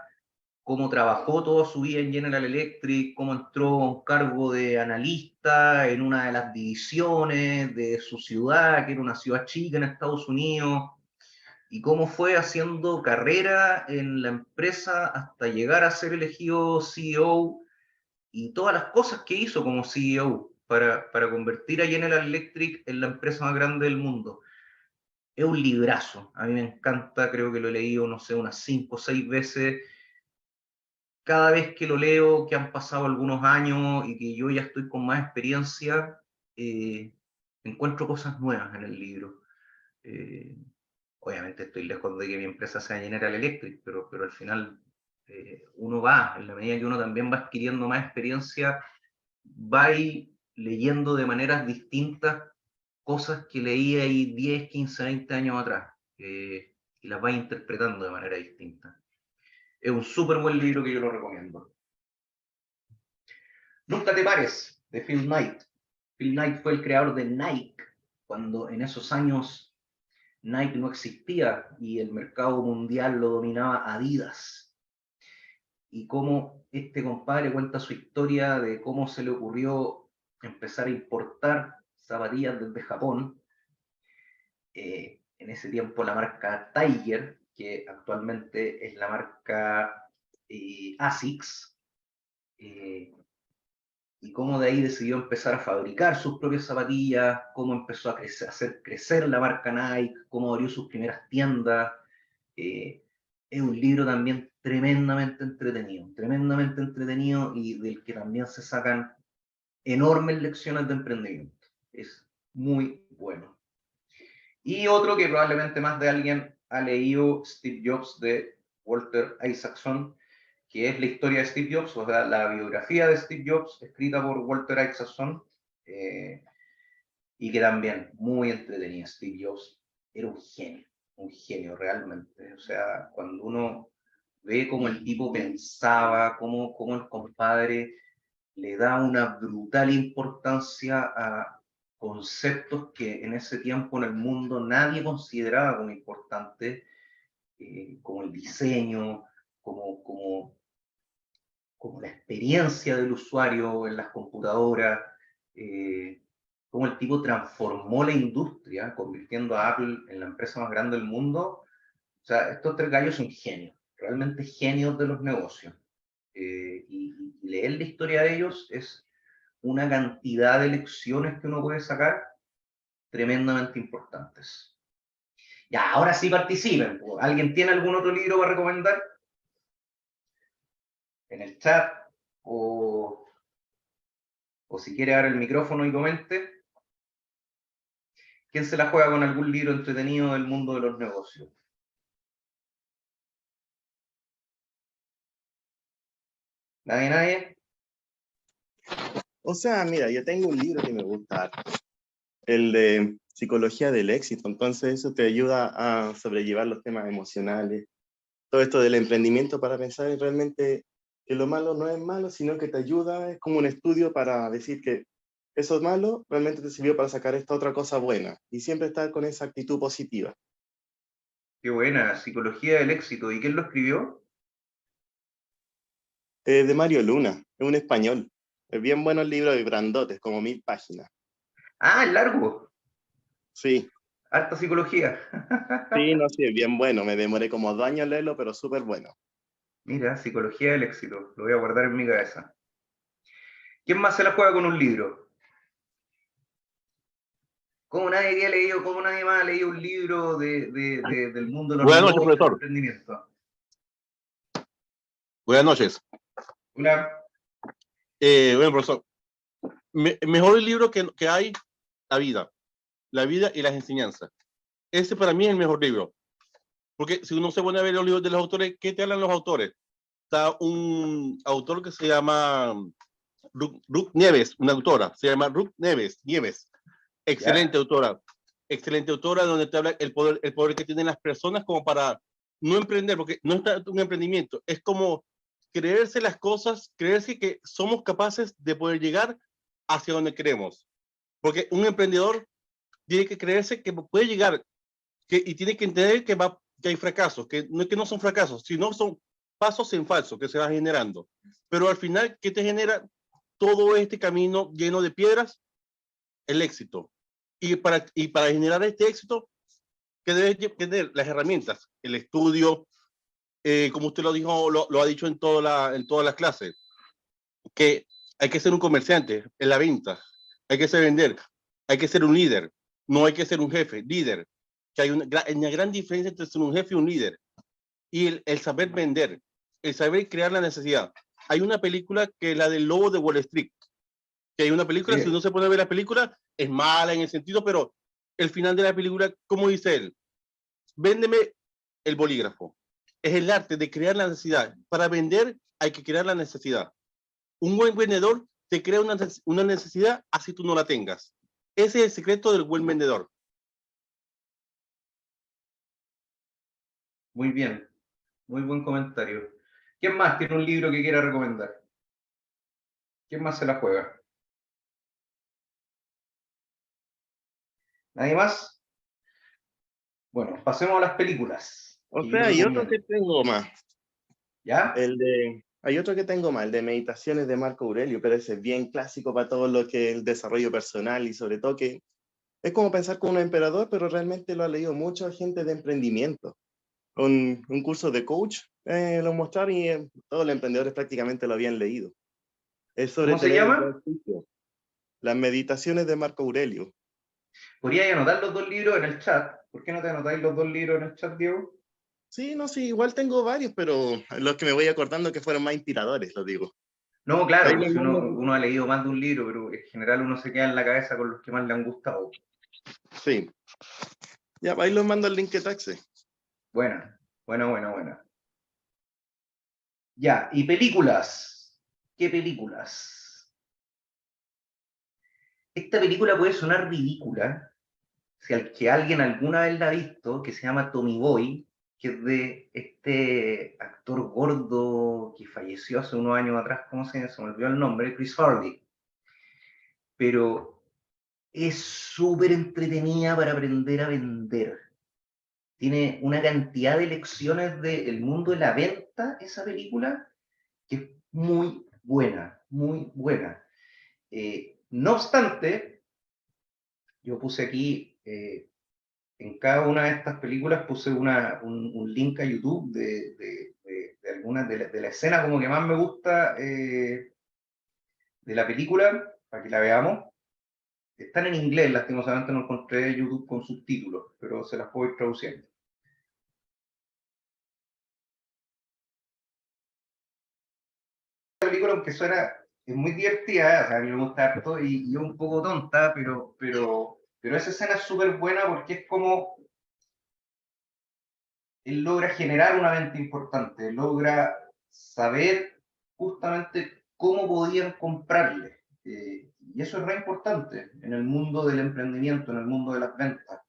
cómo trabajó toda su vida en General Electric, cómo entró a un cargo de analista en una de las divisiones de su ciudad, que era una ciudad chica en Estados Unidos, y cómo fue haciendo carrera en la empresa hasta llegar a ser elegido CEO, y todas las cosas que hizo como CEO para convertir a General Electric en la empresa más grande del mundo. Es un librazo, a mí me encanta, creo que lo he leído, no sé, unas 5 o 6 veces. Cada vez que lo leo, que han pasado algunos años y que yo ya estoy con más experiencia, encuentro cosas nuevas en el libro. Obviamente estoy lejos de que mi empresa sea General Electric, pero al final uno va, en la medida que uno también va adquiriendo más experiencia, va a ir leyendo de maneras distintas cosas que leí ahí 10, 15, 20 años atrás, y las va interpretando de manera distinta. Es un súper buen libro que yo lo recomiendo. Nunca te pares, de Phil Knight. Phil Knight fue el creador de Nike, cuando en esos años Nike no existía y el mercado mundial lo dominaba Adidas. Y cómo este compadre cuenta su historia de cómo se le ocurrió empezar a importar zapatillas desde Japón. En ese tiempo la marca Tiger, que actualmente es la marca ASICS, y cómo de ahí decidió empezar a fabricar sus propias zapatillas, cómo empezó a hacer crecer la marca Nike, cómo abrió sus primeras tiendas, es un libro también tremendamente entretenido y del que también se sacan enormes lecciones de emprendimiento. Es muy bueno. Y otro que probablemente más de alguien ha leído, Steve Jobs, de Walter Isaacson, que es la historia de Steve Jobs, o sea, la biografía de Steve Jobs, escrita por Walter Isaacson, y que también muy entretenida. Steve Jobs era un genio realmente. O sea, cuando uno ve cómo el tipo pensaba, cómo el compadre le da una brutal importancia a conceptos que en ese tiempo en el mundo nadie consideraba como importantes, como el diseño, como la experiencia del usuario en las computadoras, cómo el tipo transformó la industria, convirtiendo a Apple en la empresa más grande del mundo. O sea, estos tres gallos son genios, realmente genios de los negocios. Y leer la historia de ellos es una cantidad de lecciones que uno puede sacar tremendamente importantes. Ya, ahora sí participen. ¿Alguien tiene algún otro libro para recomendar? En el chat, o si quiere dar el micrófono y comente. ¿Quién se la juega con algún libro entretenido del mundo de los negocios? ¿Nadie? O sea, mira, yo tengo un libro que me gusta, el de Psicología del Éxito, entonces eso te ayuda a sobrellevar los temas emocionales, todo esto del emprendimiento para pensar en realmente que lo malo no es malo, sino que te ayuda, es como un estudio para decir que eso malo realmente te sirvió para sacar esta otra cosa buena y siempre estar con esa actitud positiva. Qué buena, Psicología del Éxito. ¿Y quién lo escribió? De Mario Luna, es un español. Es bien bueno el libro de grandotes, como 1000 páginas. Ah, el largo. Sí, Harta psicología. sí, no sé, es bien bueno. Me demoré como 2 años en leerlo, pero súper bueno. Mira, Psicología del Éxito. Lo voy a guardar en mi cabeza. ¿Quién más se la juega con un libro? ¿Cómo nadie más ha leído un libro del mundo de los Buenas noches, negocios, del profesor. emprendimiento? Buenas noches. Hola. Bueno, profesor, mejor libro que hay, la vida y las enseñanzas. Ese para mí es el mejor libro. Porque si uno se pone a ver los libros de los autores, ¿qué te hablan los autores? Está un autor que se llama Ruth Nieves, una autora, se llama Ruth Nieves. Excelente ¿Ya? autora. Excelente autora, donde te habla el poder que tienen las personas como para no emprender, porque no es un emprendimiento, es como creerse las cosas, creerse que somos capaces de poder llegar hacia donde queremos. Porque un emprendedor tiene que creerse que puede llegar y tiene que entender que hay fracasos, que no son fracasos, sino son pasos en falso que se van generando. Pero al final, ¿qué te genera todo este camino lleno de piedras? El éxito. Y para generar este éxito, que debes tener las herramientas, el estudio, como usted lo dijo, lo ha dicho en todas las clases, que hay que ser un comerciante en la venta, hay que saber vender, hay que ser un líder, no hay que ser un jefe, líder, que hay una gran diferencia entre ser un jefe y un líder, y el saber vender, el saber crear la necesidad. Hay una película que es la del Lobo de Wall Street, que hay una película, Sí. si uno se pone a ver la película, es mala en el sentido, pero el final de la película, ¿cómo dice él? Véndeme el bolígrafo. Es el arte de crear la necesidad. Para vender hay que crear la necesidad. Un buen vendedor te crea una necesidad así tú no la tengas. Ese es el secreto del buen vendedor. Muy bien. Muy buen comentario. ¿Quién más tiene un libro que quiera recomendar? ¿Quién más se la juega? ¿Nadie más? Bueno, pasemos a las películas. O Que yo sea, hay otro recomiendo. que tengo más. ¿Ya? Hay otro que tengo más, el de Meditaciones de Marco Aurelio, pero ese es bien clásico para todo lo que es el desarrollo personal y sobre todo que es como pensar como un emperador, pero realmente lo ha leído mucha gente de emprendimiento. Un curso de coach lo mostraron y todos los emprendedores prácticamente lo habían leído. Es sobre ¿Cómo se tener el buen llama? juicio. Las Meditaciones de Marco Aurelio. Podríais anotar los dos libros en el chat. ¿Por qué no te anotáis los dos libros en el chat, Diego? Sí, no, sí, igual tengo varios, pero los que me voy acordando que fueron más inspiradores, los digo. No, claro, Ahí pues les si mando- uno ha leído más de un libro, pero en general uno se queda en la cabeza con los que más le han gustado. Sí. Ya, ahí los mando el link que taxe. Buena, buena, buena, buena. Ya, y películas. ¿Qué películas? Esta película puede sonar ridícula, si al que alguien alguna vez la ha visto, que se llama Tommy Boy, que es de este actor gordo que falleció hace unos años atrás, ¿cómo se me olvidó el nombre? Chris Farley. Pero es súper entretenida para aprender a vender. Tiene una cantidad de lecciones del mundo de la venta, esa película, que es muy buena, muy buena. No obstante, yo puse aquí, en cada una de estas películas puse un link a YouTube de algunas de la escena como que más me gusta de la película, para que la veamos. Están en inglés, lastimosamente no encontré YouTube con subtítulos, pero se las puedo ir traduciendo. La película, aunque suena, es muy divertida, o sea, a mí me gusta harto y un poco tonta, pero esa escena es súper buena porque es como él logra generar una venta importante, logra saber justamente cómo podían comprarle. Y eso es re importante en el mundo del emprendimiento, en el mundo de las ventas.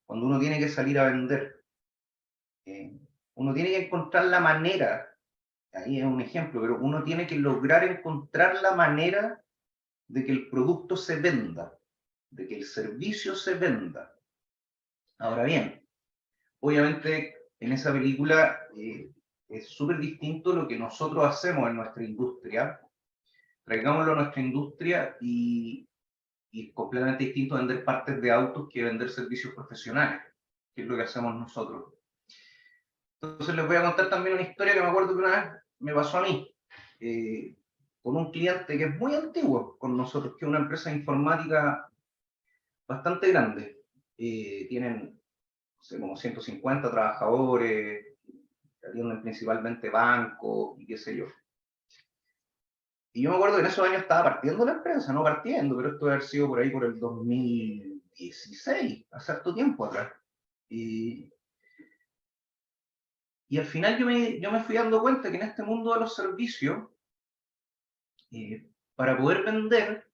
Cuando uno tiene que salir a vender, uno tiene que encontrar la manera, ahí es un ejemplo, pero uno tiene que lograr encontrar la manera de que el producto se venda, de que el servicio se venda. Ahora bien, obviamente en esa película es súper distinto lo que nosotros hacemos en nuestra industria. Traigámoslo a nuestra industria y es completamente distinto vender partes de autos que vender servicios profesionales, que es lo que hacemos nosotros. Entonces les voy a contar también una historia que me acuerdo que una vez me pasó a mí, con un cliente que es muy antiguo con nosotros, que es una empresa informática bastante grande. Tienen, no sé, como 150 trabajadores, atienden principalmente bancos y qué sé yo. Y yo me acuerdo que en esos años estaba partiendo la empresa, no partiendo, pero esto debe haber sido por ahí por el 2016, hace harto tiempo atrás. Y al final yo me fui dando cuenta que en este mundo de los servicios, para poder vender,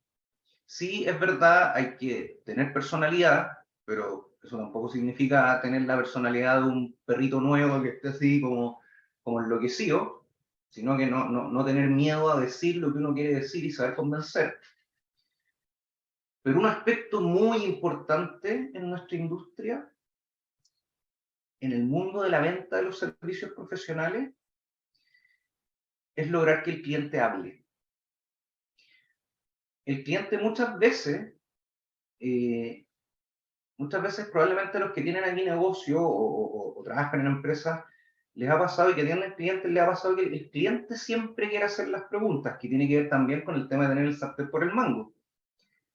sí es verdad, hay que tener personalidad, pero eso tampoco significa tener la personalidad de un perrito nuevo que esté así como enloquecido, sino que no tener miedo a decir lo que uno quiere decir y saber convencer. Pero un aspecto muy importante en nuestra industria, en el mundo de la venta de los servicios profesionales, es lograr que el cliente hable. El cliente eh, muchas veces probablemente los que tienen aquí negocio o trabajan en empresas, les ha pasado y que tienen clientes, les ha pasado que el cliente siempre quiere hacer las preguntas, que tiene que ver también con el tema de tener el sartén por el mango.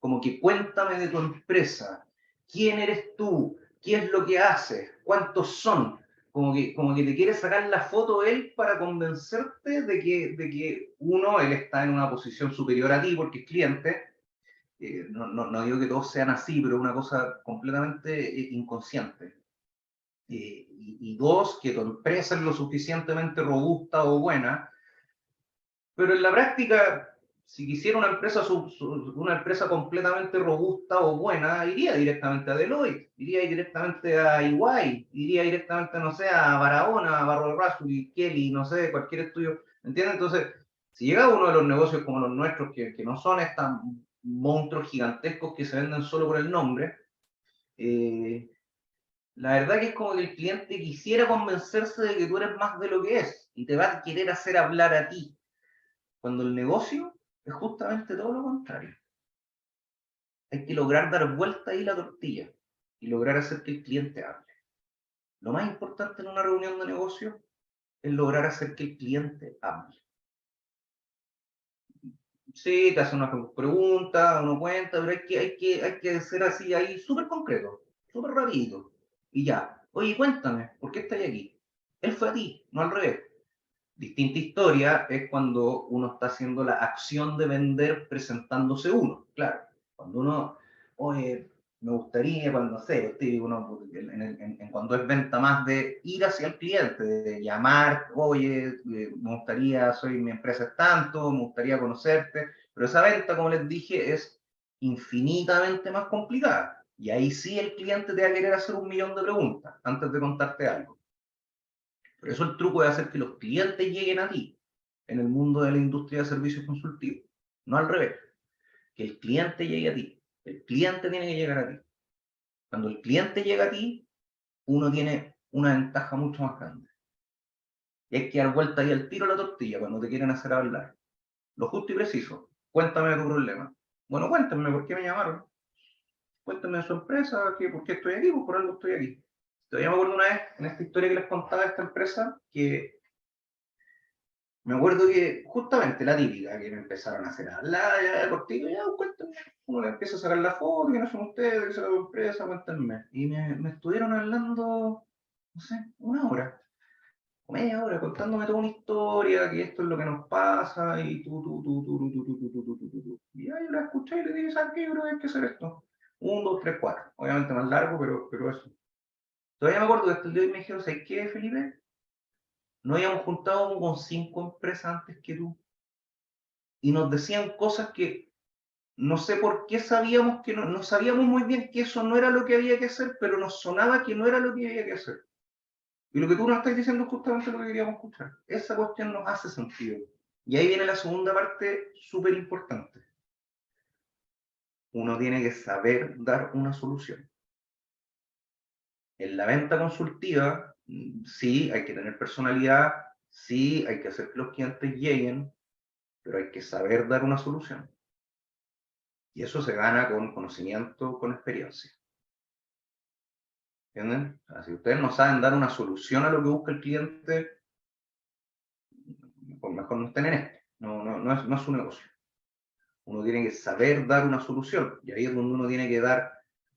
Como que cuéntame de tu empresa, quién eres tú, qué es lo que haces, cuántos son. Como que te quiere sacar la foto él para convencerte de que uno, él está en una posición superior a ti porque es cliente. No digo que todos sean así, pero es una cosa completamente inconsciente. Y dos, que tu empresa es lo suficientemente robusta o buena, pero en la práctica, si quisiera una empresa completamente robusta o buena, iría directamente a Deloitte, iría directamente a EY, iría directamente, no sé, a Barahona, a Barro Razzoli, Kelly, no sé, cualquier estudio, ¿entiendes? Entonces, si llega uno de los negocios como los nuestros, que no son estos monstruos gigantescos que se venden solo por el nombre, la verdad que es como que el cliente quisiera convencerse de que tú eres más de lo que es y te va a querer hacer hablar a ti. Cuando el negocio es justamente todo lo contrario. Hay que lograr dar vuelta ahí la tortilla y lograr hacer que el cliente hable. Lo más importante en una reunión de negocio es lograr hacer que el cliente hable. Sí, te hacen unas preguntas, uno cuenta, pero hay que ser así ahí súper concreto, súper rapidito. Y ya, oye, cuéntame, ¿por qué estás aquí? fue a ti, no al revés. Distinta historia es cuando uno está haciendo la acción de vender presentándose uno. Claro, cuando uno, oye, me gustaría, cuando sé, cuando es venta más de ir hacia el cliente, de llamar, oye, me gustaría, mi empresa es tanto, me gustaría conocerte, pero esa venta, como les dije, es infinitamente más complicada. Y ahí sí el cliente te va a querer hacer 1.000.000 de preguntas antes de contarte algo. Por eso el truco es hacer que los clientes lleguen a ti en el mundo de la industria de servicios consultivos, no al revés. Que el cliente llegue a ti. El cliente tiene que llegar a ti. Cuando el cliente llega a ti, uno tiene una ventaja mucho más grande. Y hay que dar vuelta ahí al tiro a la tortilla cuando te quieren hacer hablar. Lo justo y preciso. Cuéntame tu problema. Bueno, cuéntame por qué me llamaron. Cuéntame de su empresa, por qué estoy aquí, pues por algo estoy aquí. Todavía me acuerdo una vez, en esta historia que les contaba de esta empresa, que me acuerdo que justamente la típica, que me empezaron a hacer hablar, ya cortito, ya, cuéntame. Uno le empieza a sacar la foto, que no son ustedes, que son la empresa, cuéntenme. Y me estuvieron hablando, no sé, 1 hora, o media hora, contándome toda una historia, que esto es lo que nos pasa, y tú. Y ya yo la escuché y le dije, ¿sabes qué? Yo creo que hay que hacer esto. 1, 2, 3, 4. Obviamente más largo, pero eso. Todavía me acuerdo que hasta el día de hoy me dijeron, ¿sabes qué, Felipe? Nos habíamos juntado con 5 empresas antes que tú. Y nos decían cosas que no sé por qué sabíamos que no sabíamos muy bien que eso no era lo que había que hacer, pero nos sonaba que no era lo que había que hacer. Y lo que tú nos estás diciendo es justamente lo que queríamos escuchar. Esa cuestión nos hace sentido. Y ahí viene la segunda parte súper importante. Uno tiene que saber dar una solución. En la venta consultiva, sí, hay que tener personalidad, sí, hay que hacer que los clientes lleguen, pero hay que saber dar una solución. Y eso se gana con conocimiento, con experiencia. ¿Entienden? O sea, si ustedes no saben dar una solución a lo que busca el cliente, pues mejor no estén en esto. No es su negocio. Uno tiene que saber dar una solución. Y ahí es donde uno tiene que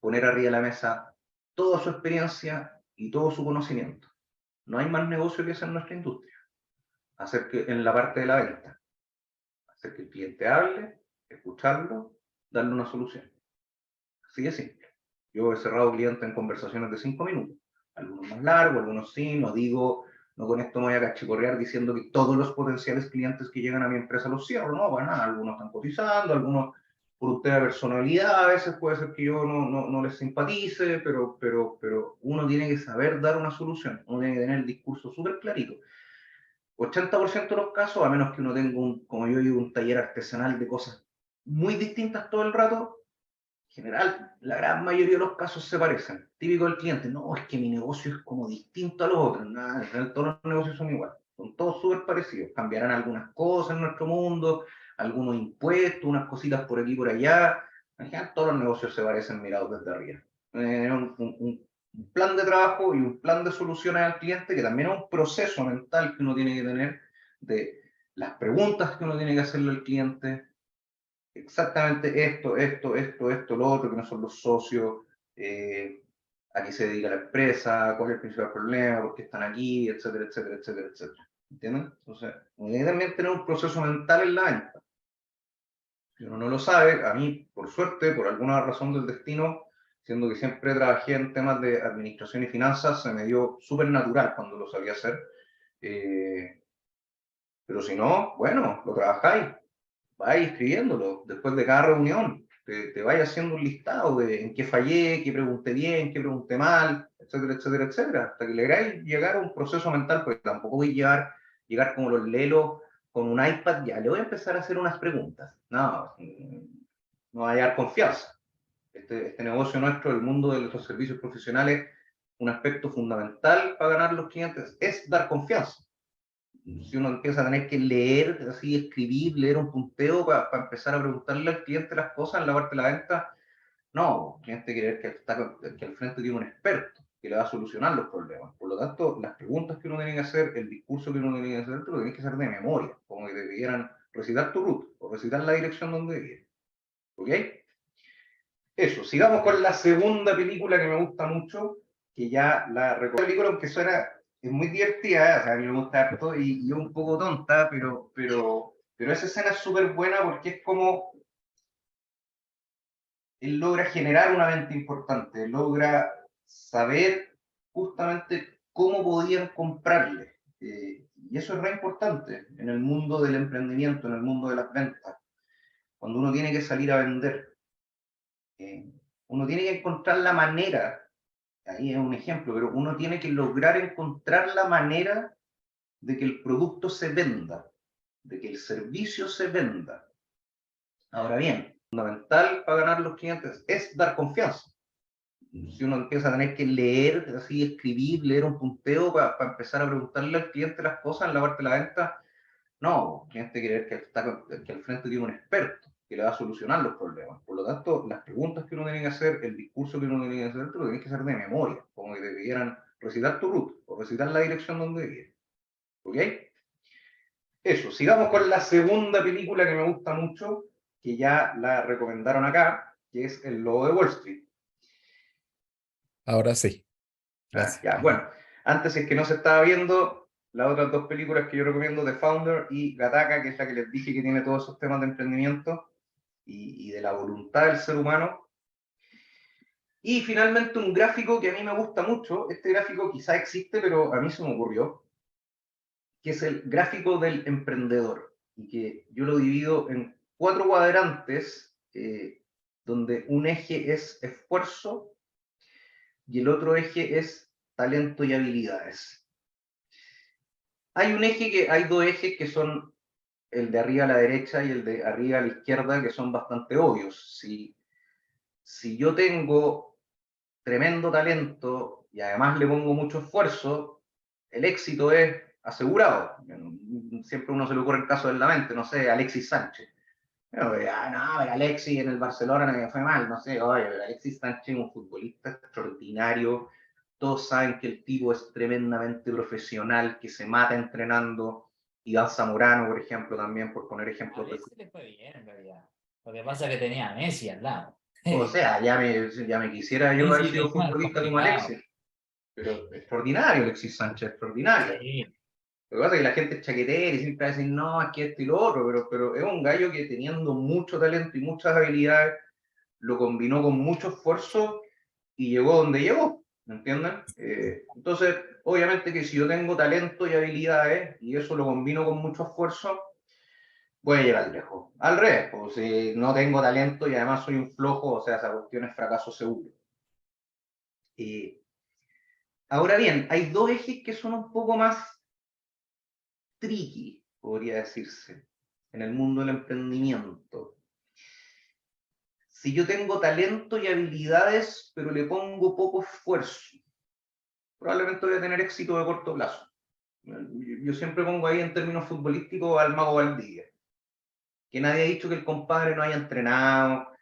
poner arriba de la mesa toda su experiencia y todo su conocimiento. No hay más negocio que hacer en nuestra industria. Hacer que en la parte de la venta. Hacer que el cliente hable, escucharlo, darle una solución. Así de simple. Yo he cerrado clientes en conversaciones de 5 minutos. Algunos más largos, algunos sí. No con esto me voy a cachicorrear diciendo que todos los potenciales clientes que llegan a mi empresa los cierro. No, para nada. Algunos están cotizando, algunos por un tema de personalidad. A veces puede ser que yo no les simpatice, pero uno tiene que saber dar una solución. Uno tiene que tener el discurso súper clarito. 80% de los casos, a menos que uno tenga, como yo digo, un taller artesanal de cosas muy distintas todo el rato, en general, la gran mayoría de los casos se parecen. Típico del cliente, no, es que mi negocio es como distinto a los otros. Nada, en general todos los negocios son iguales, son todos súper parecidos. Cambiarán algunas cosas en nuestro mundo, algunos impuestos, unas cositas por aquí y por allá. En general, todos los negocios se parecen mirados desde arriba. Un plan de trabajo y un plan de soluciones al cliente, que también es un proceso mental que uno tiene que tener de las preguntas que uno tiene que hacerle al cliente. Exactamente esto, lo otro, que no son los socios, a qué se dedica la empresa, cuál es el principal problema, por qué están aquí, etcétera, etcétera, etcétera, etcétera. ¿Entienden? Entonces, uno tiene también tener un proceso mental en la venta. Si uno no lo sabe, a mí, por suerte, por alguna razón del destino, siendo que siempre trabajé en temas de administración y finanzas, se me dio súper natural cuando lo sabía hacer. Pero si no, bueno, lo trabajáis, vais escribiéndolo después de cada reunión, te vais haciendo un listado de en qué fallé, qué pregunté bien, qué pregunté mal, etcétera, etcétera, etcétera, hasta que lográis llegar a un proceso mental, porque tampoco voy a llegar como los lelos con un iPad, ya le voy a empezar a hacer unas preguntas. No va a llegar confianza. Este negocio nuestro, el mundo de los servicios profesionales, un aspecto fundamental para ganar los clientes es dar confianza. Si uno empieza a tener que leer, así escribir, leer un punteo para empezar a preguntarle al cliente las cosas en la parte de la venta, no, el cliente quiere ver que al frente tiene un experto que le va a solucionar los problemas. Por lo tanto, las preguntas que uno tiene que hacer, el discurso que uno tiene que hacer, lo tienes que hacer de memoria, como que te pidieran recitar tu root o recitar la dirección donde vives. ¿Ok? Eso, sigamos con la segunda película que me gusta mucho, que ya la recuerdo, película aunque suena es muy divertida, o sea, a mí me gusta harto y es un poco tonta, pero esa escena es súper buena porque es como él logra generar una venta importante, logra saber justamente cómo podían comprarle. Y eso es re importante en el mundo del emprendimiento, en el mundo de las ventas. Cuando uno tiene que salir a vender, uno tiene que encontrar la manera, ahí es un ejemplo, pero uno tiene que lograr encontrar la manera de que el producto se venda, de que el servicio se venda. Ahora bien, fundamental para ganar los clientes es dar confianza. Si uno empieza a tener que leer, así escribir, leer un punteo para empezar a preguntarle al cliente las cosas en la parte de la venta, no, el cliente quiere ver que al frente tiene un experto que le va a solucionar los problemas. Por lo tanto, las preguntas que uno tiene que hacer, el discurso que uno tiene que hacer, te lo tienes que hacer de memoria, como que te pidieran recitar tu root o recitar la dirección donde vives. ¿Ok? Eso, sigamos con la segunda película que me gusta mucho, que ya la recomendaron acá, que es El Lobo de Wall Street. Ahora sí. Gracias. Ya, bueno, antes es que no se estaba viendo las otras dos películas que yo recomiendo, The Founder y Gattaca, que es la que les dije que tiene todos esos temas de emprendimiento y de la voluntad del ser humano. Y finalmente un gráfico que a mí me gusta mucho, este gráfico quizá existe, pero a mí se me ocurrió, que es el gráfico del emprendedor, y que yo lo divido en 4 cuadrantes, donde un eje es esfuerzo y el otro eje es talento y habilidades. Hay dos ejes que son el de arriba a la derecha y el de arriba a la izquierda, que son bastante obvios. Si yo tengo tremendo talento y además le pongo mucho esfuerzo, el éxito es asegurado. Siempre uno se le ocurre el caso de la mente, no sé, Alexis Sánchez. Pero, pero Alexis en el Barcelona me fue mal, no sé, oye, pero Alexis Sánchez es un futbolista extraordinario, todos saben que el tipo es tremendamente profesional, que se mata entrenando. Iván Zamorano, por ejemplo, también, por poner ejemplos. Alexis le fue bien, en realidad. Lo que pasa es que tenía a Messi al lado. O sea, ya me quisiera yo haber sido futbolista como Alexis. Pero extraordinario, Alexis Sánchez, extraordinario. Sí. Lo que pasa es que la gente es chaquetera y siempre va a decir, no, es que esto y lo otro, pero es un gallo que teniendo mucho talento y muchas habilidades, lo combinó con mucho esfuerzo y llegó donde llegó, ¿me entienden? Entonces, obviamente que si yo tengo talento y habilidades y eso lo combino con mucho esfuerzo, voy a llegar lejos. Al revés, pues si no tengo talento y además soy un flojo, o sea, esa cuestión es fracaso seguro. Ahora bien, hay dos ejes que son un poco más tricky, podría decirse, en el mundo del emprendimiento. Si yo tengo talento y habilidades, pero le pongo poco esfuerzo, probablemente voy a tener éxito de corto plazo. Yo siempre pongo ahí en términos futbolísticos al Mago Valdivia, que nadie ha dicho que el compadre no haya entrenado,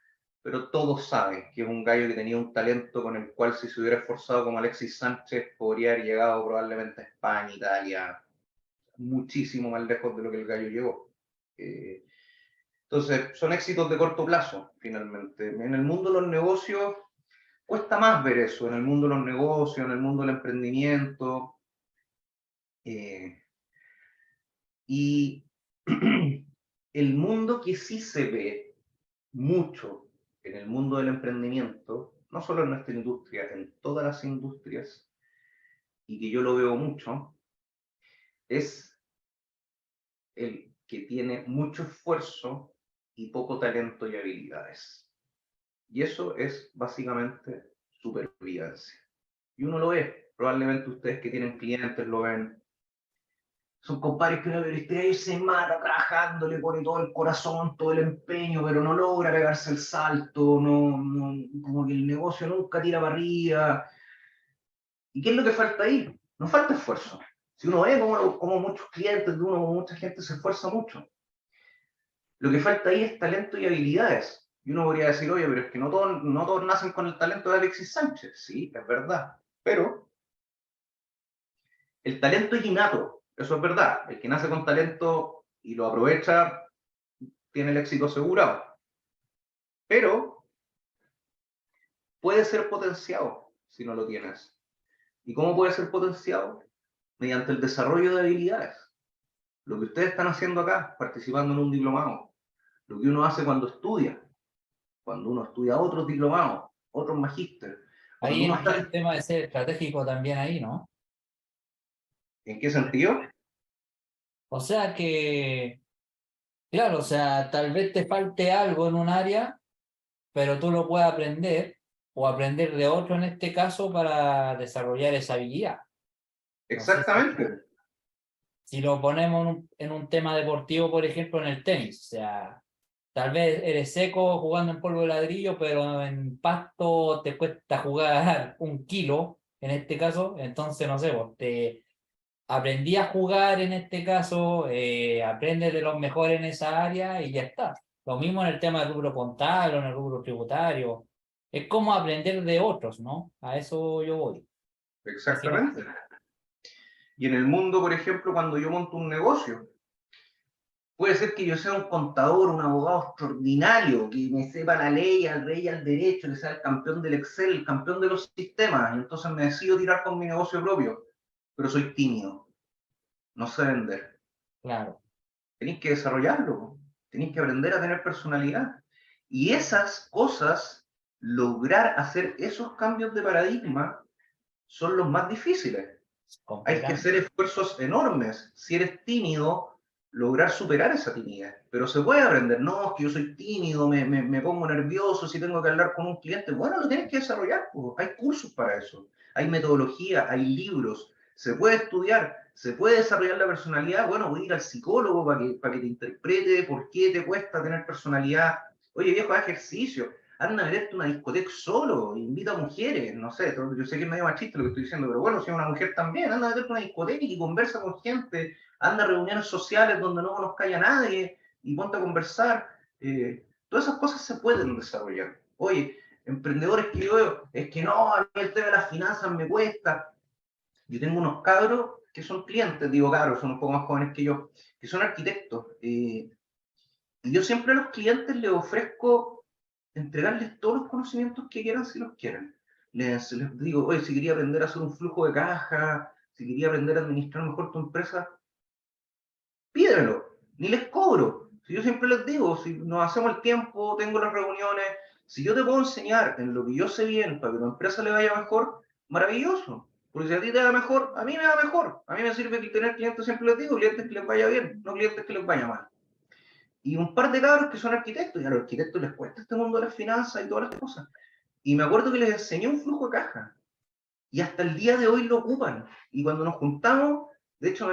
pero todos saben que es un gallo que tenía un talento con el cual si se hubiera esforzado como Alexis Sánchez podría haber llegado probablemente a España, Italia, muchísimo más lejos de lo que el gallo llegó. Entonces, son éxitos de corto plazo, finalmente. En el mundo de los negocios cuesta más ver eso, en el mundo de los negocios, en el mundo del emprendimiento. Y el mundo que sí se ve mucho en el mundo del emprendimiento, no solo en nuestra industria, en todas las industrias, y que yo lo veo mucho, es el que tiene mucho esfuerzo y poco talento y habilidades. Y eso es básicamente supervivencia. Y uno lo ve, probablemente ustedes que tienen clientes lo ven. Son compadres que ahí se mata trabajando, le pone todo el corazón, todo el empeño, pero no logra pegarse el salto, como que el negocio nunca tira para arriba. ¿Y qué es lo que falta ahí? No falta esfuerzo. Si uno ve como muchos clientes de uno, mucha gente se esfuerza mucho. Lo que falta ahí es talento y habilidades. Y uno podría decir, oye, pero es que no todos nacen con el talento de Alexis Sánchez. Sí, es verdad. Pero el talento es innato. Eso es verdad. El que nace con talento y lo aprovecha tiene el éxito asegurado. Pero puede ser potenciado si no lo tienes. ¿Y cómo puede ser potenciado? mediante el desarrollo de habilidades. Lo que ustedes están haciendo acá, participando en un diplomado, lo que uno hace cuando estudia, cuando uno estudia otros diplomados, otros magísteres. Ahí entra el tema de ser estratégico también ahí, ¿no? ¿En qué sentido? O sea que, claro, o sea, tal vez te falte algo en un área, pero tú lo puedes aprender o aprender de otro en este caso para desarrollar esa habilidad. No sé Exactamente. si lo ponemos en un tema deportivo, por ejemplo, en el tenis, o sea, tal vez eres seco jugando en polvo de ladrillo, pero en pasto te cuesta jugar 1 kilo, en este caso, entonces, no sé, vos te aprendí a jugar en este caso, aprendes de los mejores en esa área y ya está. Lo mismo en el tema del rubro contable o en el rubro tributario. Es como aprender de otros, ¿no? A eso yo voy. Exactamente. Y en el mundo, por ejemplo, cuando yo monto un negocio, puede ser que yo sea un contador, un abogado extraordinario, que me sepa la ley, al rey y al derecho, que sea el campeón del Excel, el campeón de los sistemas, y entonces me decido tirar con mi negocio propio, pero soy tímido, no sé vender. Claro. Tenéis que desarrollarlo, tenéis que aprender a tener personalidad. Y esas cosas, lograr hacer esos cambios de paradigma, son los más difíciles. Hay que hacer esfuerzos enormes. Si eres tímido, lograr superar esa timidez. Pero se puede aprender. No, es que yo soy tímido, me pongo nervioso si tengo que hablar con un cliente. Bueno, lo tienes que desarrollar. Pues. Hay cursos para eso. Hay metodología, hay libros. Se puede estudiar, se puede desarrollar la personalidad. Bueno, voy a ir al psicólogo para que te interprete por qué te cuesta tener personalidad. Oye, viejo, haz ejercicio. Anda a meterte una discoteca solo, invita a mujeres, no sé, yo sé que es medio machista lo que estoy diciendo, pero bueno, si es una mujer también, anda a meterte una discoteca y conversa con gente, anda a reuniones sociales donde no conozca a nadie y ponte a conversar. Todas esas cosas se pueden desarrollar. Oye, emprendedores que yo veo, es que no, a mí el tema de las finanzas me cuesta. Yo tengo unos cabros que son clientes, digo cabros, son un poco más jóvenes que yo, que son arquitectos. Y yo siempre a los clientes les ofrezco entregarles todos los conocimientos que quieran si los quieren. Les digo, oye, si quería aprender a hacer un flujo de caja, si quería aprender a administrar mejor tu empresa, pídemelo, ni les cobro. Si yo siempre les digo, si nos hacemos el tiempo, tengo las reuniones, si yo te puedo enseñar en lo que yo sé bien para que tu empresa le vaya mejor, maravilloso. Porque si a ti te va mejor, a mí me va mejor. A mí me sirve tener clientes, siempre les digo, clientes que les vaya bien, no clientes que les vaya mal. Y un par de cabros que son arquitectos, y a los arquitectos les cuesta este mundo de las finanzas y todas las cosas. Y me acuerdo que les enseñé un flujo de caja. Y hasta el día de hoy lo ocupan. Y cuando nos juntamos, de hecho,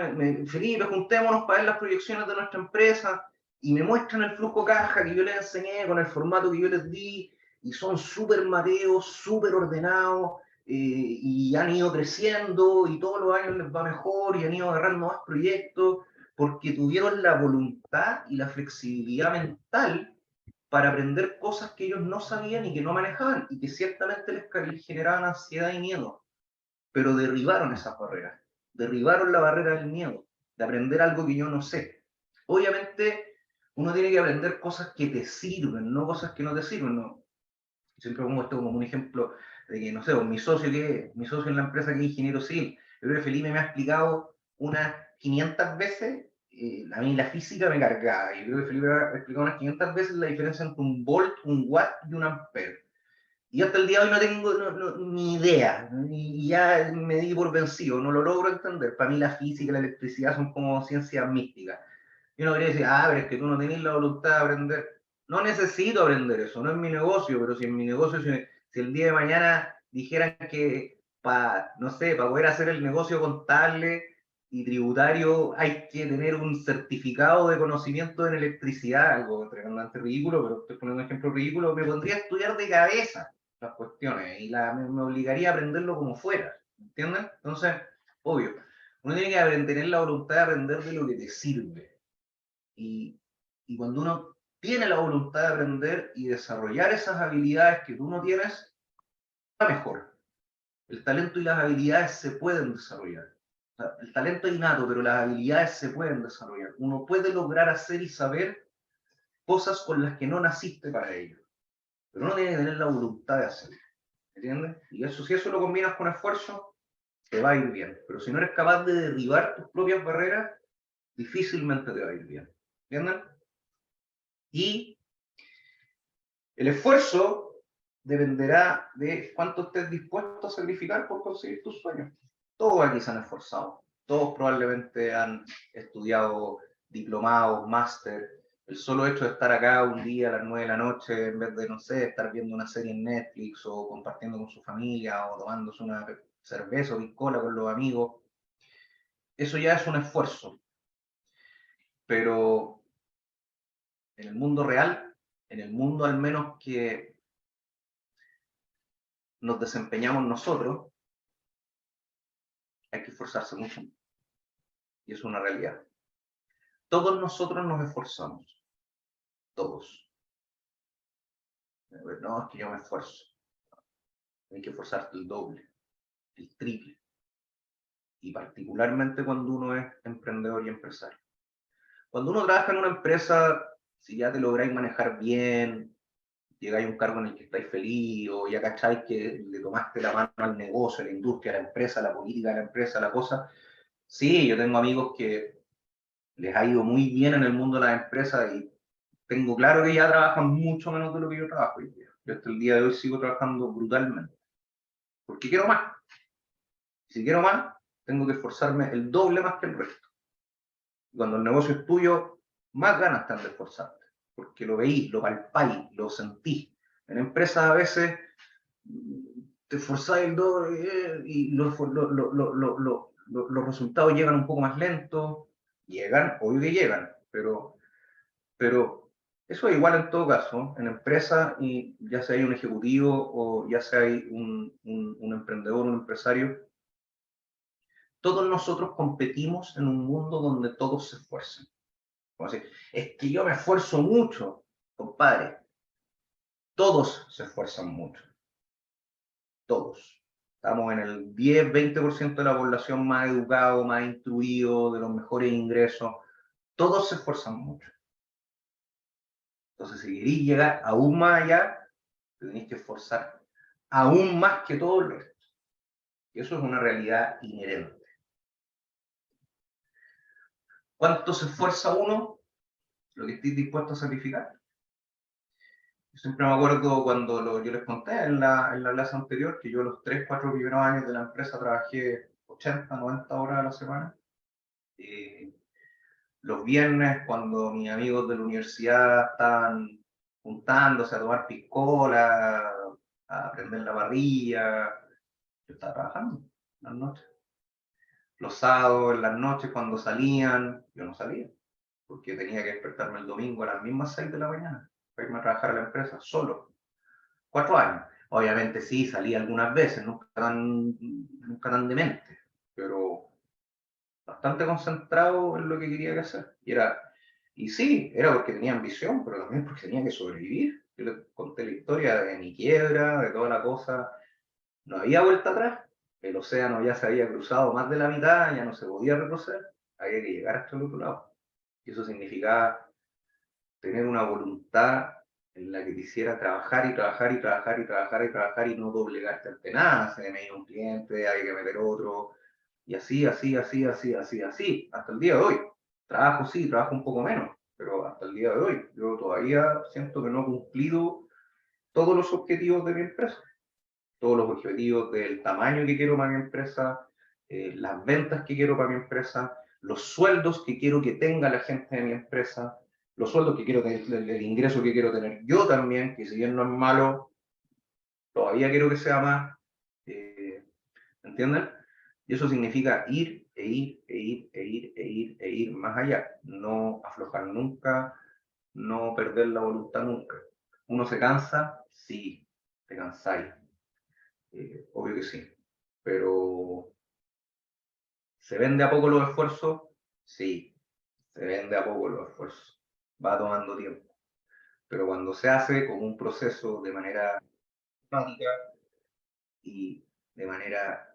Felipe, juntémonos para ver las proyecciones de nuestra empresa, y me muestran el flujo de caja que yo les enseñé con el formato que yo les di, y son súper mateos, súper ordenados, y han ido creciendo, y todos los años les va mejor, y han ido agarrando más proyectos, porque tuvieron la voluntad y la flexibilidad mental para aprender cosas que ellos no sabían y que no manejaban, y que ciertamente les generaban ansiedad y miedo, pero derribaron esas barreras, derribaron la barrera del miedo, de aprender algo que yo no sé. Obviamente, uno tiene que aprender cosas que te sirven, no cosas que no te sirven, ¿no? Siempre pongo esto como un ejemplo de que, no sé, mi socio en la empresa que es ingeniero civil, yo creo que Felipe me ha explicado unas 500 veces, a mí la física me cargaba, yo creo que Felipe me ha explicado unas 500 veces la diferencia entre un volt, un watt y un ampere. Y hasta el día de hoy no tengo ni idea, y ya me di por vencido, no lo logro entender. Para mí la física y la electricidad son como ciencias místicas. Y uno quería decir, pero es que tú no tenés la voluntad de aprender. No necesito aprender eso, no es mi negocio, pero si en mi negocio, si el día de mañana dijeran que no sé, para poder hacer el negocio contable y tributario hay que tener un certificado de conocimiento en electricidad, algo tremendamente ridículo, pero estoy poniendo un ejemplo ridículo, me pondría a estudiar de cabeza las cuestiones y me obligaría a aprenderlo como fuera, ¿entienden? Entonces, obvio, uno tiene que tener la voluntad de aprender de lo que te sirve. Y cuando uno tiene la voluntad de aprender y desarrollar esas habilidades que tú no tienes, va mejor. El talento y las habilidades se pueden desarrollar. O sea, el talento es innato, pero las habilidades se pueden desarrollar. Uno puede lograr hacer y saber cosas con las que no naciste para ello. Pero uno tiene que tener la voluntad de hacerlo. ¿Entiendes? Y eso, si eso lo combinas con esfuerzo, te va a ir bien. Pero si no eres capaz de derribar tus propias barreras, difícilmente te va a ir bien. ¿Entienden? Y el esfuerzo dependerá de cuánto estés dispuesto a sacrificar por conseguir tus sueños. Todos aquí se han esforzado. Todos probablemente han estudiado diplomados, máster. El solo hecho de estar acá un día a las 9 de la noche, en vez de, no sé, estar viendo una serie en Netflix o compartiendo con su familia o tomándose una cerveza o piscola con los amigos, eso ya es un esfuerzo. Pero en el mundo real, en el mundo al menos que nos desempeñamos nosotros, hay que esforzarse mucho. Y es una realidad. Todos nosotros nos esforzamos. Todos. No, es que yo me esfuerzo. Hay que esforzarte el doble, el triple. Y particularmente cuando uno es emprendedor y empresario. Cuando uno trabaja en una empresa, si ya te lográis manejar bien, llegáis a un cargo en el que estáis feliz, o ya cacháis que le tomaste la mano al negocio, a la industria, a la empresa, a la política de la empresa, a la cosa. Sí, yo tengo amigos que les ha ido muy bien en el mundo de las empresas y tengo claro que ya trabajan mucho menos de lo que yo trabajo hoy día. Yo hasta el día de hoy sigo trabajando brutalmente, porque quiero más. Si quiero más, tengo que esforzarme el doble más que el resto. Y cuando el negocio es tuyo, más ganas te han de esforzarte, porque lo veís, lo palpáis, lo sentís. En empresas a veces te esforzáis el doble y los resultados llegan un poco más lentos. Llegan, obvio que llegan, pero eso es igual en todo caso, en empresa, y ya sea hay un ejecutivo o ya sea hay un emprendedor, un empresario, todos nosotros competimos en un mundo donde todos se esfuerzan. Como decir, es que yo me esfuerzo mucho, compadre. Todos se esfuerzan mucho. Todos. Estamos en el 10-20% de la población más educado, más instruido, de los mejores ingresos. Todos se esfuerzan mucho. Entonces, si queréis llegar aún más allá, te tenéis que esforzar aún más que todo el resto. Y eso es una realidad inherente. ¿Cuánto se esfuerza uno? Lo que estéis dispuesto a sacrificar. Yo siempre me acuerdo cuando yo les conté en la clase anterior que yo los 3-4 primeros años de la empresa trabajé 80-90 horas a la semana. Los viernes, cuando mis amigos de la universidad estaban juntándose a tomar piscola, a prender la parrilla, yo estaba trabajando en las noches. Los sábados, en las noches, cuando salían, yo no salía, porque tenía que despertarme el domingo a las mismas 6 de la mañana para irme a trabajar a la empresa, solo. 4 años. Obviamente sí, salí algunas veces, nunca tan demente, pero bastante concentrado en lo que quería hacer. Y sí, era porque tenía ambición, pero también porque tenía que sobrevivir. Yo les conté la historia de mi quiebra, de toda la cosa. No había vuelta atrás. El océano ya se había cruzado más de la mitad, ya no se podía retroceder. Había que llegar hasta el otro lado. Y eso significaba tener una voluntad en la que quisiera trabajar y trabajar y trabajar y trabajar y trabajar y no doblegarte ante nada. Se me iba un cliente, hay que meter otro. Y así, así, así, así, así, así, hasta el día de hoy. Trabajo sí, trabajo un poco menos, pero hasta el día de hoy yo todavía siento que no he cumplido todos los objetivos de mi empresa. Todos los objetivos del tamaño que quiero para mi empresa, las ventas que quiero para mi empresa, los sueldos que quiero que tenga la gente de mi empresa, los sueldos que quiero tener, el ingreso que quiero tener yo también, que si bien no es malo, todavía quiero que sea más. ¿Entienden? Y eso significa ir, e ir, e ir, e ir, e ir, e ir más allá. No aflojar nunca, no perder la voluntad nunca. ¿Uno se cansa? Sí, te cansáis. Obvio que sí. Pero ¿se ven de a poco los esfuerzos? Sí, se ven de a poco los esfuerzos. Va tomando tiempo. Pero cuando se hace con un proceso de manera sistemática y de manera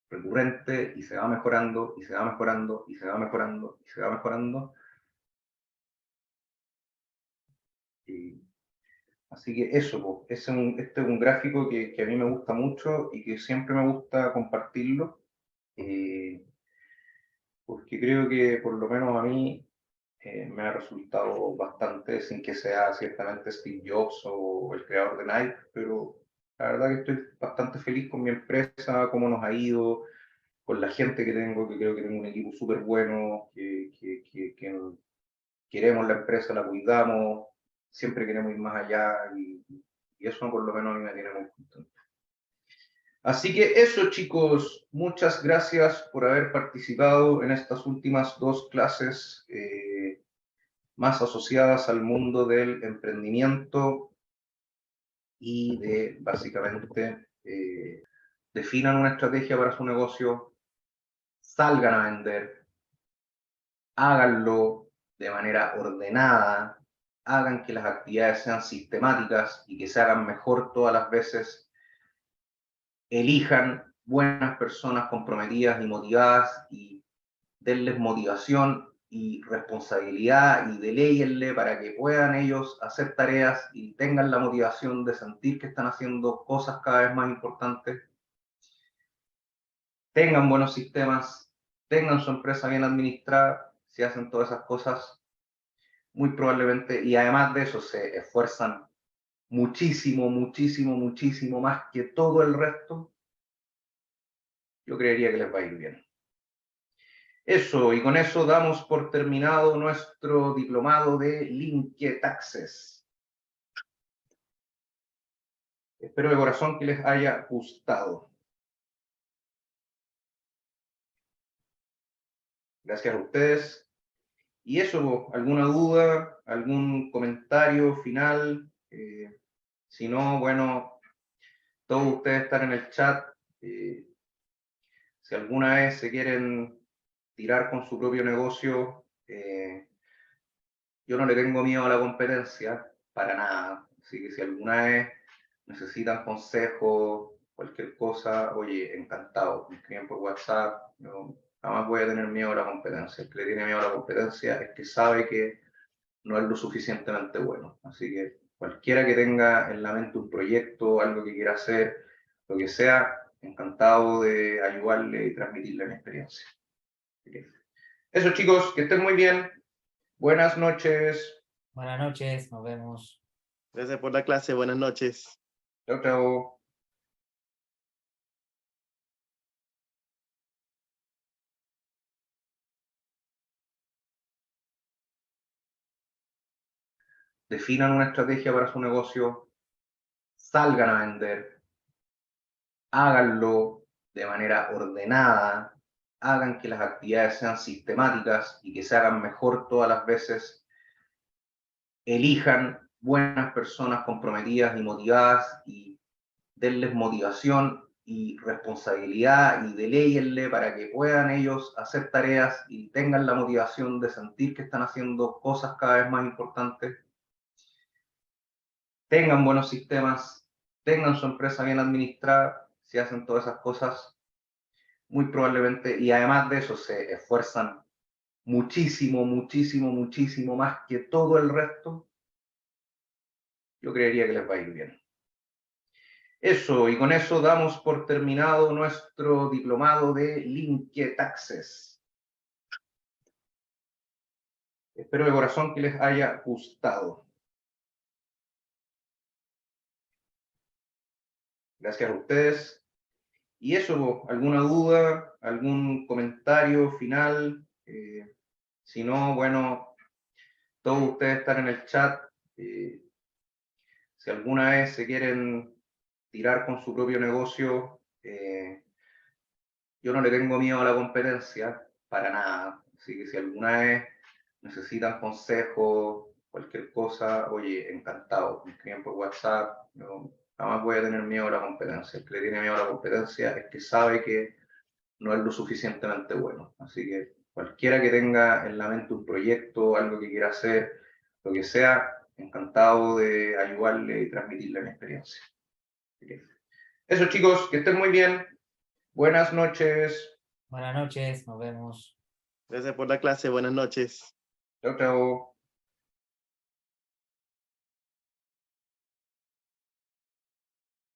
recurrente y se va mejorando y se va mejorando y se va mejorando y se va mejorando. Y así que eso, este es un gráfico que a mí me gusta mucho y que siempre me gusta compartirlo, porque creo que por lo menos a mí me ha resultado bastante, sin que sea ciertamente Steve Jobs o el creador de Nike, pero la verdad que estoy bastante feliz con mi empresa, cómo nos ha ido, con la gente que tengo, que creo que tengo un equipo súper bueno, que queremos la empresa, la cuidamos, siempre queremos ir más allá y eso por lo menos a mí me tiene muy contento. Así que eso, chicos, muchas gracias por haber participado en estas últimas 2 clases más asociadas al mundo del emprendimiento y de, básicamente, definan una estrategia para su negocio, salgan a vender, háganlo de manera ordenada, hagan que las actividades sean sistemáticas y que se hagan mejor todas las veces, elijan buenas personas comprometidas y motivadas y denles motivación y responsabilidad y deléguenle para que puedan ellos hacer tareas y tengan la motivación de sentir que están haciendo cosas cada vez más importantes. Tengan buenos sistemas, tengan su empresa bien administrada, si hacen todas esas cosas, muy probablemente, y además de eso se esfuerzan muchísimo, muchísimo, muchísimo más que todo el resto, yo creería que les va a ir bien. Eso, y con eso damos por terminado nuestro diplomado de Linked Access. Espero de corazón que les haya gustado. Gracias a ustedes. Y eso, ¿alguna duda, algún comentario final? Si no, bueno, todos ustedes están en el chat. Si alguna vez se quieren tirar con su propio negocio, yo no le tengo miedo a la competencia, para nada. Así que si alguna vez necesitan consejos, cualquier cosa, oye, encantado, me escriben por WhatsApp, yo jamás voy a tener miedo a la competencia. El que le tiene miedo a la competencia es que sabe que no es lo suficientemente bueno. Así que cualquiera que tenga en la mente un proyecto, algo que quiera hacer, lo que sea, encantado de ayudarle y transmitirle mi experiencia. Eso, chicos, que estén muy bien. Buenas noches. Buenas noches, nos vemos. Gracias por la clase, buenas noches. Chao, chao. Definan una estrategia para su negocio, salgan a vender, háganlo de manera ordenada, hagan que las actividades sean sistemáticas y que se hagan mejor todas las veces, elijan buenas personas comprometidas y motivadas y denles motivación y responsabilidad y deléguenle para que puedan ellos hacer tareas y tengan la motivación de sentir que están haciendo cosas cada vez más importantes. Tengan buenos sistemas, tengan su empresa bien administrada, si hacen todas esas cosas, muy probablemente, y además de eso se esfuerzan muchísimo, muchísimo, muchísimo más que todo el resto, yo creería que les va a ir bien. Eso, y con eso damos por terminado nuestro diplomado de Linked Access. Espero de corazón que les haya gustado. Gracias a ustedes. Y eso, ¿alguna duda, algún comentario final? Si no, bueno, todos ustedes están en el chat. Si alguna vez se quieren tirar con su propio negocio, yo no le tengo miedo a la competencia, para nada. Así que si alguna vez necesitan consejos, cualquier cosa, oye, encantado, me escriben por WhatsApp, yo jamás voy a tener miedo a la competencia. El que le tiene miedo a la competencia es que sabe que no es lo suficientemente bueno. Así que cualquiera que tenga en la mente un proyecto, algo que quiera hacer, lo que sea, encantado de ayudarle y transmitirle mi experiencia. Eso, chicos, que estén muy bien. Buenas noches. Buenas noches, nos vemos. Gracias por la clase, buenas noches. Chao, chao.